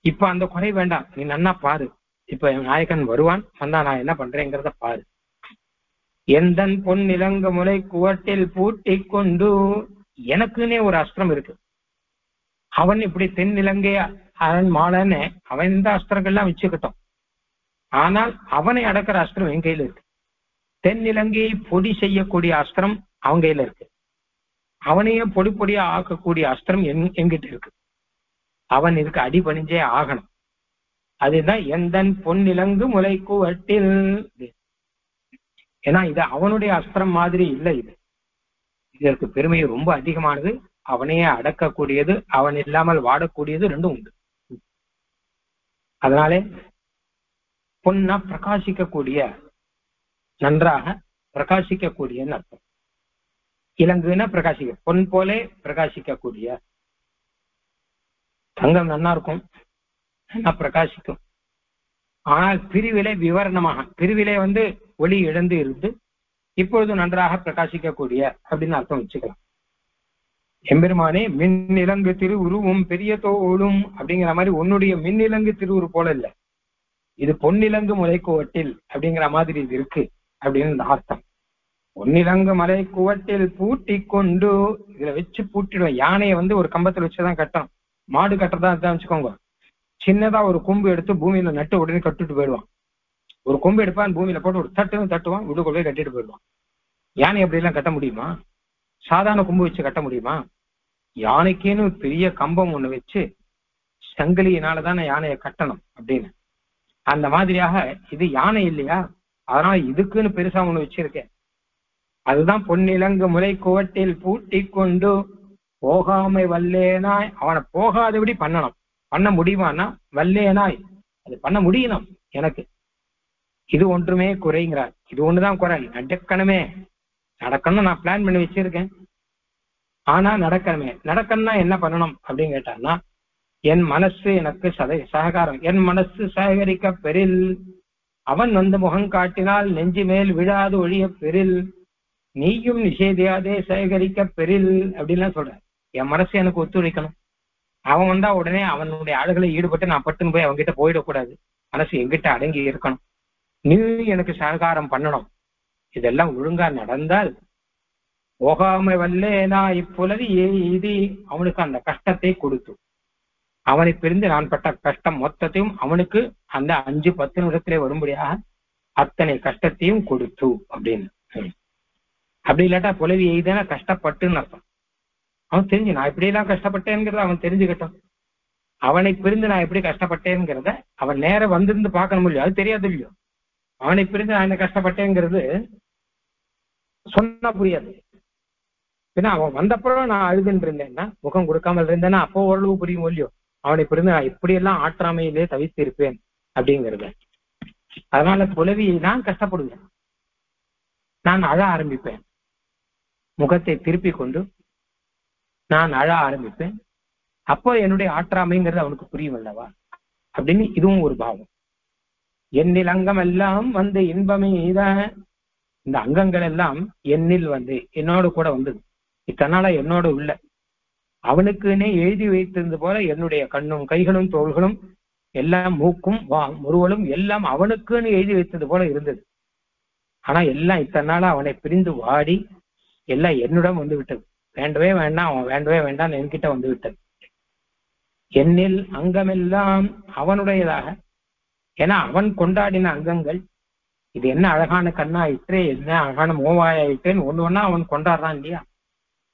இப்ப அந்த குறை வேண்டாம், நீ நன்னா பாரு. இப்ப நாயகன் வருவான், வந்தா நான் என்ன பண்றேங்கிறத பாரு. எந்தன் பொன் இலங்க முலை குவட்டில் பூட்டி கொண்டு, எனக்குன்னே ஒரு அஸ்திரம் இருக்கு. அவன் இப்படி தென்னிலங்கை அவன் மாலன்னு அவன் இந்த அஸ்திரங்கள்லாம் வச்சுக்கிட்டோம். ஆனால் அவனை அடக்கிற அஸ்திரம் என் கையில இருக்கு. தென்னிலங்கையை பொடி செய்யக்கூடிய அஸ்திரம் அவன் கையில இருக்கு. அவனையே பொடி பொடியா ஆக்கக்கூடிய அஸ்திரம் எங்கிட்ட இருக்கு. அவன் இதுக்கு அடிபணிஞ்சே ஆகணும். அதுதான் எந்தன் பொன்னிலங்கு முளைக்கு வட்டில். ஏன்னா இது அவனுடைய அஸ்திரம் மாதிரி இல்லை. இதற்கு பெருமை ரொம்ப அதிகமானது. அவனையே அடக்கக்கூடியது, அவன் இல்லாமல் வாடக்கூடியது, 2ம் உண்டு. அதனாலே பொன்னா பிரகாசிக்கக்கூடிய, நன்றாக பிரகாசிக்கக்கூடிய அர்த்தம். இலங்குன்னா பிரகாசிக்க, பொன் போலே பிரகாசிக்கக்கூடிய. தங்கம் நன்னா இருக்கும், நல்லா பிரகாசிக்கும். ஆனால் பிரிவிலே விவரணமாக, பிரிவிலே ஒளி இழந்து இருந்து இப்பொழுது நன்றாக பிரகாசிக்கக்கூடிய அப்படின்னு அர்த்தம் வச்சுக்கலாம். எம்பெருமானே மின்னிலங்கு திருவுருவும் பெரிய தோளும் அப்படிங்கிற மாதிரி உன்னுடைய மின்னிலங்கு திருவுரு போல இல்லை, இது பொன்னிலங்கு முலை குவட்டில் அப்படிங்கிற மாதிரி இது இருக்கு அப்படின்னு அர்த்தம். பொன்னிலங்கு மலை குவட்டில் பூட்டி கொண்டு, இதுல வச்சு பூட்டிடுவேன். யானையை ஒரு கம்பத்துல வச்சுதான் கட்டணும். மாடு கட்டுறதா இருந்தா வச்சுக்கோங்க, சின்னதா ஒரு கொம்பு எடுத்து பூமியில நட்டு உடனே கட்டுட்டு போயிடுவான். ஒரு கொம்பு எடுப்பான், பூமியில போட்டு ஒரு தட்டுன்னு தட்டுவான், உள்ளுக்குள்ள போய் கட்டிட்டு போயிடுவான். யானை அப்படி எல்லாம் கட்ட முடியுமா? சாதாரண கொம்பு வச்சு கட்ட முடியுமா? யானைக்குன்னு பெரிய கம்பம் ஒண்ணு வச்சு சங்கிலியினாலதானே யானையை கட்டணும் அப்படின்னு. அந்த மாதிரியாக இது யானை இல்லையா, அதனால இதுக்குன்னு பெருசா ஒண்ணு வச்சிருக்கேன். அதுதான் பொன்னிலங்கு முலை குவட்டில் பூட்டி கொண்டு போகாமை வல்லேனாய். அவனை போகாதபடி பண்ணணும். பண்ண முடியுமானா வல்லேனாய், அது பண்ண முடியணும் எனக்கு. இது ஒன்றுமே குறைங்கிறார். இது ஒண்ணுதான் குறை. நடக்கணுமே, நடக்கணும் நான் பிளான் பண்ணி வச்சிருக்கேன், ஆனா நடக்கணுமே. நடக்கணும்னா என்ன பண்ணணும் அப்படின்னு கேட்டான்னா, என் மனசு எனக்கு சககாரம், என் மனசு சககரிக்க பெரில். அவன் முகம் காட்டினால் நெஞ்சு மேல் விழாது ஒழிய பெரில். நீயும் நிஷேதியாதே சேகரிக்க பெரில் அப்படின்லாம் சொல்ற. என் மனசு எனக்கு ஒத்துழைக்கணும். அவன் வந்தா உடனே அவனுடைய ஆளுகளை ஈடுபட்டு நான் பட்டுன்னு போய் அவன்கிட்ட போயிடக்கூடாது. மனசு எங்கிட்ட அடங்கி இருக்கணும். நீ எனக்கு சககாரம் பண்ணணும். இதெல்லாம் ஒழுங்கா நடந்தால் போகாமை வல்லேனா இப்புலவி எய்தி. அவனுக்கு அந்த கஷ்டத்தை கொடுத்து, அவனை பிரிந்து நான் பட்ட கஷ்டம் மொத்தத்தையும் அவனுக்கு அந்த 5-10 நிமிஷத்திலே வரும்படியாக அத்தனை கஷ்டத்தையும் கொடுத்து அப்படின்னு. அப்படி இல்லாட்டா புலவி எய்தான கஷ்டப்பட்டுன்னு அர்த்தம். அவன் தெரிஞ்சு நான் இப்படி எல்லாம் கஷ்டப்பட்டேங்கிறத அவன் தெரிஞ்சுக்கிட்டான். அவனை பிரிந்து நான் எப்படி கஷ்டப்பட்டேங்கிறத அவன் நேரம் வந்திருந்து பார்க்கணும் இல்லையோ, அது தெரியாது இல்லையோ. அவனை பிரிந்து நான் என்ன கஷ்டப்பட்டேங்கிறது சொன்னா புரியாது. ஏன்னா அவன் வந்தப்பறம் நான் அழுதுன்னு இருந்தேன்னா, முகம் கொடுக்காமல் இருந்தேன்னா அப்போ ஓரளவு புரியும் இல்லையோ. அவனை பிரிந்து நான் இப்படியெல்லாம் ஆற்றாமையிலே தவித்து இருப்பேன் அப்படிங்கிறத. அதனால புலவியை நான் கஷ்டப்படுவேன். நான் அழ ஆரம்பிப்பேன், முகத்தை திருப்பி கொண்டு நான் அழ ஆரம்பிப்பேன். அப்போ என்னுடைய ஆற்றாமைங்கிறது அவனுக்கு புரியும் அல்லவா அப்படின்னு. இதுவும் ஒரு பாவம். என்னில் அங்கம் எல்லாம் வந்து இன்பமே இதான். இந்த அங்கங்கள் எல்லாம் என்னில் வந்து என்னோடு கூட வந்தது. இத்தனால என்னோட உள்ள அவனுக்குன்னே எழுதி வைத்திருந்த போல என்னுடைய கண்ணும் கைகளும் தோள்களும் எல்லாம் மூக்கும் முருவலும் எல்லாம் அவனுக்குன்னு எழுதி வைத்தது போல இருந்தது. ஆனா எல்லாம் இத்தனால அவனை பிரிந்து வாடி எல்லாம் என்னிடம் வந்து விட்டது. வேண்டவே வேண்டாம், அவன் வேண்டவே வேண்டாம் என்கிட்ட வந்து விட்டது. என்னில் அங்கமெல்லாம் அவனுடையதாக. ஏன்னா அவன் கொண்டாடின அங்கங்கள். இது என்ன அழகான கண்ணாயிற்றே, என்ன அழகான மோவாயிற்றேன்னு ஒண்ணு ஒன்னா அவன் கொண்டாடுறான் இல்லையா.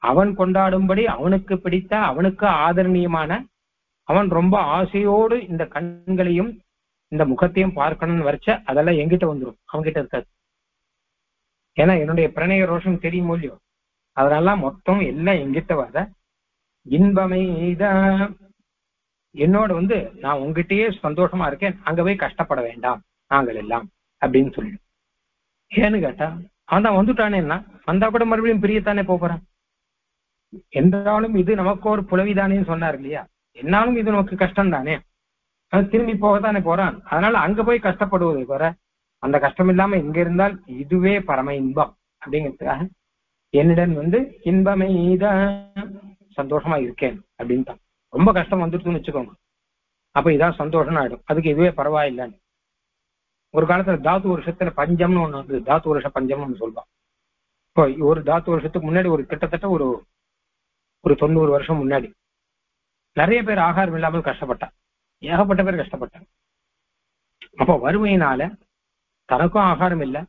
அவன் கொண்டாடும்படி அவனுக்கு பிடித்த அவனுக்கு ஆதரணியமான, அவன் ரொம்ப ஆசையோடு இந்த கண்களையும் இந்த முகத்தையும் பார்க்கணும்னு வரைச்ச அதெல்லாம் எங்கிட்ட வந்துடும், அவன்கிட்ட இருக்காது. ஏன்னா என்னுடைய பிரணய ரோஷம் தெரியும் இல்லையோ. அதனால மொத்தம் எல்லாம் எங்கிட்ட வர இன்பமே இதான். என்னோட வந்து நான் உங்ககிட்டயே சந்தோஷமா இருக்கேன், அங்க போய் கஷ்டப்பட வேண்டாம் நாங்கள் எல்லாம் அப்படின்னு சொல்லி. ஏன்னு கேட்டா அவன் தான் வந்துட்டானேன்னா, வந்தா கூட மறுபடியும் பிரியத்தானே போறான். என்றாலும் இது நமக்கு ஒரு புலவிதானேன்னு சொன்னார் இல்லையா. என்னாலும் இது நமக்கு கஷ்டம் தானே, அது திரும்பி போகத்தானே போறான். அதனால அங்க போய் கஷ்டப்படுவதை போற அந்த கஷ்டம் இல்லாம இங்க இருந்தால் இதுவே பரம இன்பம் அப்படிங்கிறதுக்காக என்னிடம் வந்து இன்பமே இதான் சந்தோஷமா இருக்கேன் அப்படின்னு தான். ரொம்ப கஷ்டம் வந்துருக்குன்னு வச்சுக்கோங்க, அப்ப இதான் சந்தோஷம் ஆயிடும். அதுக்கு இதுவே பரவாயில்லைன்னு. ஒரு காலத்துல தாத்து வருஷத்துல பஞ்சம்னு ஒண்ணு வந்து, தாத்து வருஷ பஞ்சம்னு ஒண்ணு சொல்லுவான். இப்போ ஒரு தாத்து வருஷத்துக்கு முன்னாடி ஒரு கிட்டத்தட்ட ஒரு 90 வருஷம் முன்னாடி நிறைய பேர் ஆகாரம் இல்லாமல் கஷ்டப்பட்டான். ஏகப்பட்ட பேர் கஷ்டப்பட்டாங்க. அப்போ வறுமையினால தனக்கும் ஆகாரம் இல்லை,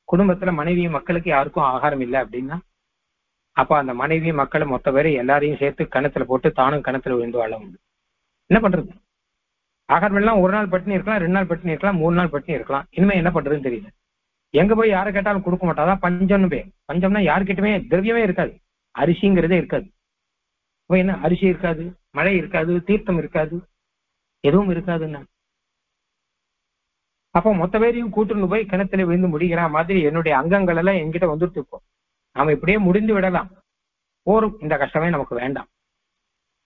குடும்பத்துல மனைவி மக்களுக்கு யாருக்கும் ஆகாரம் இல்லை அப்படின்னா, அப்ப அந்த மனைவி மக்கள் மொத்த பேரை எல்லாரையும் சேர்த்து கணத்துல போட்டு தானும் கணத்துல விழுந்து வாழ உண்டு. என்ன பண்றது? ஆகாரம் எல்லாம் ஒரு நாள் பட்டினி இருக்கலாம், 2 நாள் பட்டினி இருக்கலாம், 3 நாள் பட்டினி இருக்கலாம். இனிமே என்ன பண்றதுன்னு தெரியல. எங்க போய் யாரை கேட்டாலும் கொடுக்க மாட்டாதான் பஞ்சம்னு பேர். பஞ்சம்னா யாருக்கிட்டமே திரவியமே இருக்காது, அரிசிங்கிறதே இருக்காது. என்ன அரிசி இருக்காது, மழை இருக்காது, தீர்த்தம் இருக்காது, எதுவும் இருக்காதுன்னா அப்போ மொத்த பேரையும் கூட்டுன்னு போய் கிணத்துல விழுந்து முடிக்கிற மாதிரி என்னுடைய அங்கங்கள் எல்லாம் என்கிட்ட வந்துட்டு இருக்கோம். நாம இப்படியே முடிந்து விடலாம், போரும், இந்த கஷ்டமே நமக்கு வேண்டாம்.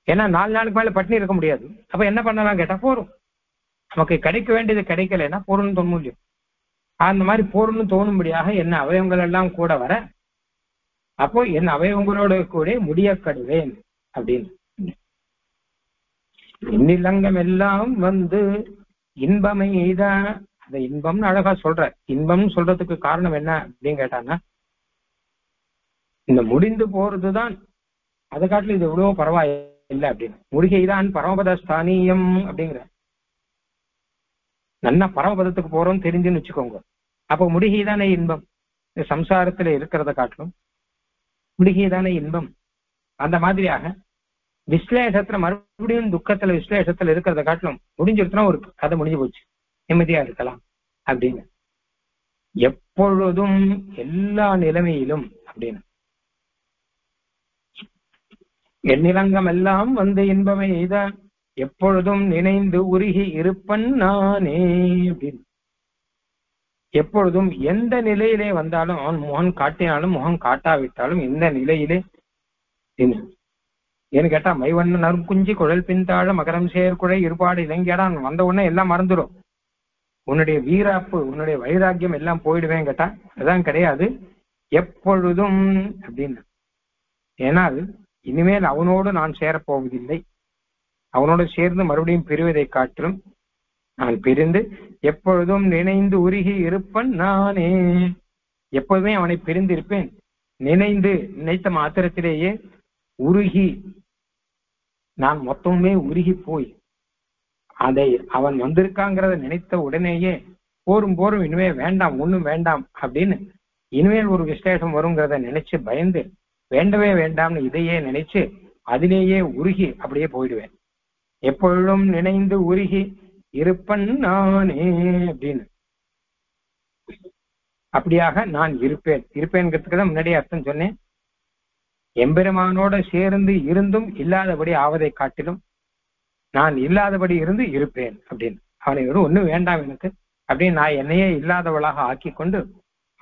ஏன்னா 4 நாளுக்கு மேல பட்டினி இருக்க முடியாது. அப்ப என்ன பண்ணலாம் கேட்டா போரும், நமக்கு கிடைக்க வேண்டியது கிடைக்கலன்னா போரும்னு தோணும் இல்லையோ. அந்த மாதிரி போரும்னு தோணும்படியாக என்ன அவயவங்கள் எல்லாம் கூட வர, அப்போ என் அவயவங்களோட கூட முடியக்கடுவேன் அப்படின்னு. இன்னிலங்கம் எல்லாம் வந்து இன்பமே இதான். அந்த இன்பம்னு அழகா சொல்ற. இன்பம்னு சொல்றதுக்கு காரணம் என்ன அப்படின்னு கேட்டான்னா, இந்த முடிந்து போறதுதான் அதை காட்டிலும் இது எவ்வளவோ பரவாயில்லை அப்படின்னு. முடிகைதான் பரமபத ஸ்தானியம் அப்படிங்கிற. நல்லா பரமபதத்துக்கு போறோம்னு தெரிஞ்சுன்னு வச்சுக்கோங்க. அப்போ முடிகைதானே இன்பம். இந்த சம்சாரத்துல இருக்கிறத காட்டிலும் முடிகைதானே இன்பம். அந்த மாதிரியாக விஸ்லேஷத்துல மறுபடியும் துக்கத்துல விஸ்லேஷத்துல இருக்கிறத காட்டிலும் முடிஞ்சிருச்சுன்னா ஒரு கதை முடிஞ்சு போச்சு, நிம்மதியா இருக்கலாம் அப்படின்னு. எப்பொழுதும் எல்லா நிலைமையிலும் அப்படின்னு எண்ணிலங்கம் எல்லாம் வந்து இன்பமே எய்தான் எப்பொழுதும் நினைந்து உருகி இருப்பன் நானே அப்படின்னு. எப்பொழுதும் எந்த நிலையிலே வந்தாலும் அவன் முகம் காட்டினாலும் முகம் காட்டாவிட்டாலும் எந்த நிலையிலே ஏன்னு கேட்டா மைவண்ண நறுங்குஞ்சி குழல் பின்தாழ மகரம் சேர்குழை இருபாடு இலங்கியாடான் வந்த உடனே எல்லாம் மறந்துடும். உன்னுடைய வீராப்பு உன்னுடைய வைராக்கியம் எல்லாம் போயிடுவேன் கேட்டா அதான் கிடையாது. எப்பொழுதும் அப்படின்னு. ஏனால் இனிமேல் அவனோடு நான் சேரப்போவதில்லை. அவனோடு சேர்ந்து மறுபடியும் பிரிவதை காட்டிலும் நான் பிரிந்து எப்பொழுதும் நினைந்து உருகி இருப்பன் நானே. எப்போதுமே அவனை பிரிந்து இருப்பேன். நினைத்த மாத்திரத்திலேயே உருகி நான் மொத்தமே உருகி போய் அதை அவன் வந்திருக்காங்கிறத நினைத்த உடனேயே போரும் இனிமே வேண்டாம் ஒண்ணும் வேண்டாம் அப்படின்னு இனிமேல் ஒரு விசேஷம் வருங்கிறத நினைச்சு பயந்து வேண்டவே வேண்டாம்னு இதையே நினைச்சு அதிலேயே உருகி அப்படியே போயிடுவேன். எப்பொழுதும் நினைந்து உருகி இருப்பன் நானே அப்படின்னு. அப்படியாக நான் இருப்பேன்கிறதுக்கு தான் முன்னாடியே அர்த்தம் சொன்னேன். எம்பெருமானோட சேர்ந்து இருந்தும் இல்லாதபடி ஆவதை காட்டிலும் நான் இல்லாதபடி இருந்து இருப்பேன் அப்படின்னு. அவனை ஒண்ணும் வேண்டாம் எனக்கு அப்படின்னு நான் என்னையே இல்லாதவளாக ஆக்கி கொண்டு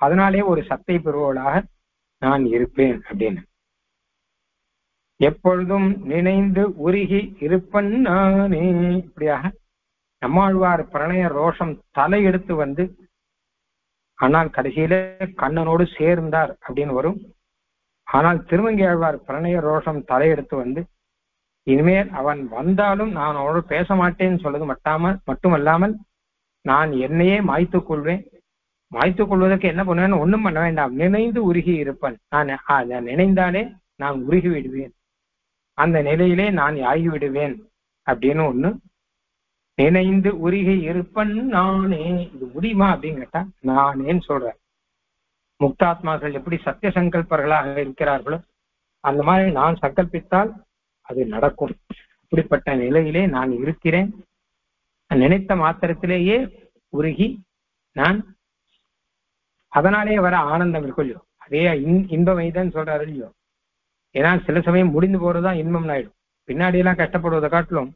அதனாலே ஒரு சத்தை பெறுவவளாக நான் இருப்பேன் அப்படின்னு. எப்பொழுதும் நினைந்து உருகி இருப்பன் நானே. இப்படியாக நம்மாழ்வார் பிரணய ரோஷம் தலையெடுத்து வந்து ஆனால் கடைசியில கண்ணனோடு சேர்ந்தார் அப்படின்னு வரும். ஆனால் திருமங்கையாழ்வார் பிரணய ரோஷம் தலையெடுத்து வந்து இனிமேல் அவன் வந்தாலும் நான் அவனோடு பேச மாட்டேன்னு சொல்றது மட்டுமல்லாமல் நான் என்னையே மாய்த்துக் கொள்வேன். மாய்த்துக் கொள்வதற்கு என்ன பண்ணுவேன்னு ஒண்ணும் பண்ண வேண்டாம், நினைந்து உருகி இருப்பேன். நான் நினைந்தாலே நான் உருகி விடுவேன், அந்த நிலையிலே நான் ஆகி விடுவேன் அப்படின்னு ஒண்ணு. நினைந்து உருகி இருப்பன் நானே. இது முடியுமா அப்படின்னு கேட்டா நானேன்னு சொல்றேன். முக்தாத்மாக்கள் எப்படி சத்திய சங்கல்பர்களாக இருக்கிறார்களோ அந்த மாதிரி நான் சங்கல்பித்தால் அது நடக்கும். இப்படிப்பட்ட நிலையிலே நான் இருக்கிறேன். நினைத்த மாத்திரத்திலேயே உருகி நான் அதனாலே வர ஆனந்தம் இருக்கும் இல்லையோ, அதே இன்பம் வைதான் சொல்றாரு இல்லையோ. ஏன்னா சில சமயம் முடிந்து போறதுதான் இன்பம் ஆயிடும். பின்னாடி எல்லாம் கஷ்டப்படுவதை காட்டிலும்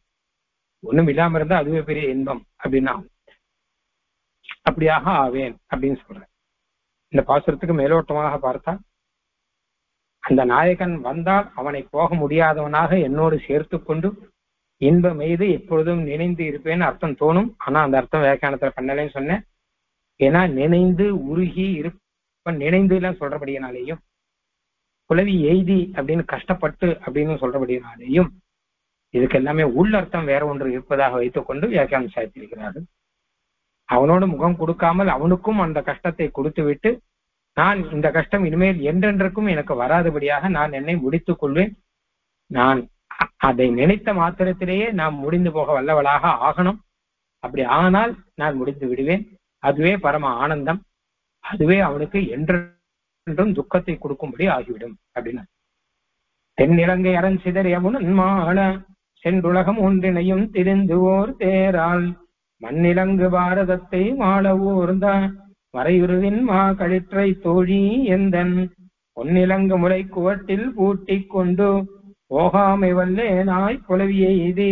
ஒண்ணும் இல்லாம இருந்தா அதுவே பெரிய இன்பம் அப்படின்னா அப்படியாக ஆவேன் அப்படின்னு சொல்றேன். இந்த பாசுரத்துக்கு மேலோட்டமாக பார்த்தா அந்த நாயகன் வந்தால் அவனை போக முடியாதவனாக என்னோடு சேர்த்து கொண்டு இன்பம் மீது எப்பொழுதும் நினைந்து இருப்பேன்னு அர்த்தம் தோணும். ஆனா அந்த அர்த்தம் வியாக்கியானத்துல பண்ணலன்னு சொன்னேன். ஏன்னா நினைந்து உருகி இருப்பன் நினைந்து எல்லாம் சொல்றபடியினாலேயும் குலவி எய்தி அப்படின்னு கஷ்டப்பட்டு அப்படின்னு சொல்றபடியினாலேயும் இதுக்கு எல்லாமே உள்ளர்த்தம் வேற ஒன்று இருப்பதாக வைத்துக் கொண்டு வியாக்கியானம் சாதித்திருக்கிறார்கள். அவனோடு முகம் கொடுக்காமல் அவனுக்கும் அந்த கஷ்டத்தை கொடுத்து விட்டு நான் இந்த கஷ்டம் இனிமேல் என்றென்றைக்கும் எனக்கு வராதபடியாக நான் என்னை முடித்துக் கொள்வேன். நான் அதை நினைத்த மாத்திரத்திலேயே நான் முடிந்து போக வல்லவளாக ஆகணும். அப்படி ஆனால் நான் முடிந்து விடுவேன். அதுவே பரம ஆனந்தம். அதுவே அவனுக்கு என்றென்றும் துக்கத்தை கொடுக்கும்படி ஆகிவிடும் அப்படின்னு. தென்னிலங்கை அரண் சிதறியமுன் மாள சென்றுலகம் ஒன்றினையும் திரிந்து ஓர் தேரால் மண்ணிலங்கு பாரதத்தை மாள ஊர்ந்த மறையுருவின் மா களிற்றை தோழி எந்தன் பொன்னிலங்கு முளை குவட்டில் பூட்டிக் கொண்டு போகாமை வல்லே நாய் புலவியை இது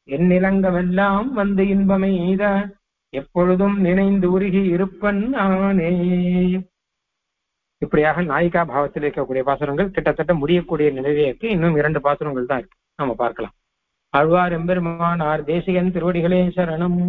எந்நிலங்கமெல்லாம் வந்து இன்பமை எய்த எப்பொழுதும் நினைந்து உருகி இருப்பன் நானே. இப்படியாக நாயிகா பாவத்தில் இருக்கக்கூடிய பாசுரங்கள் கிட்டத்தட்ட முடியக்கூடிய நிலையிலே இருக்கு. இன்னும் 2 பாசுரங்கள் தான் இருக்கு, நம்ம பார்க்கலாம். ஆழ்வார் எம்பெருமானார் தேசிகன் திருவடிகளே சரணம்.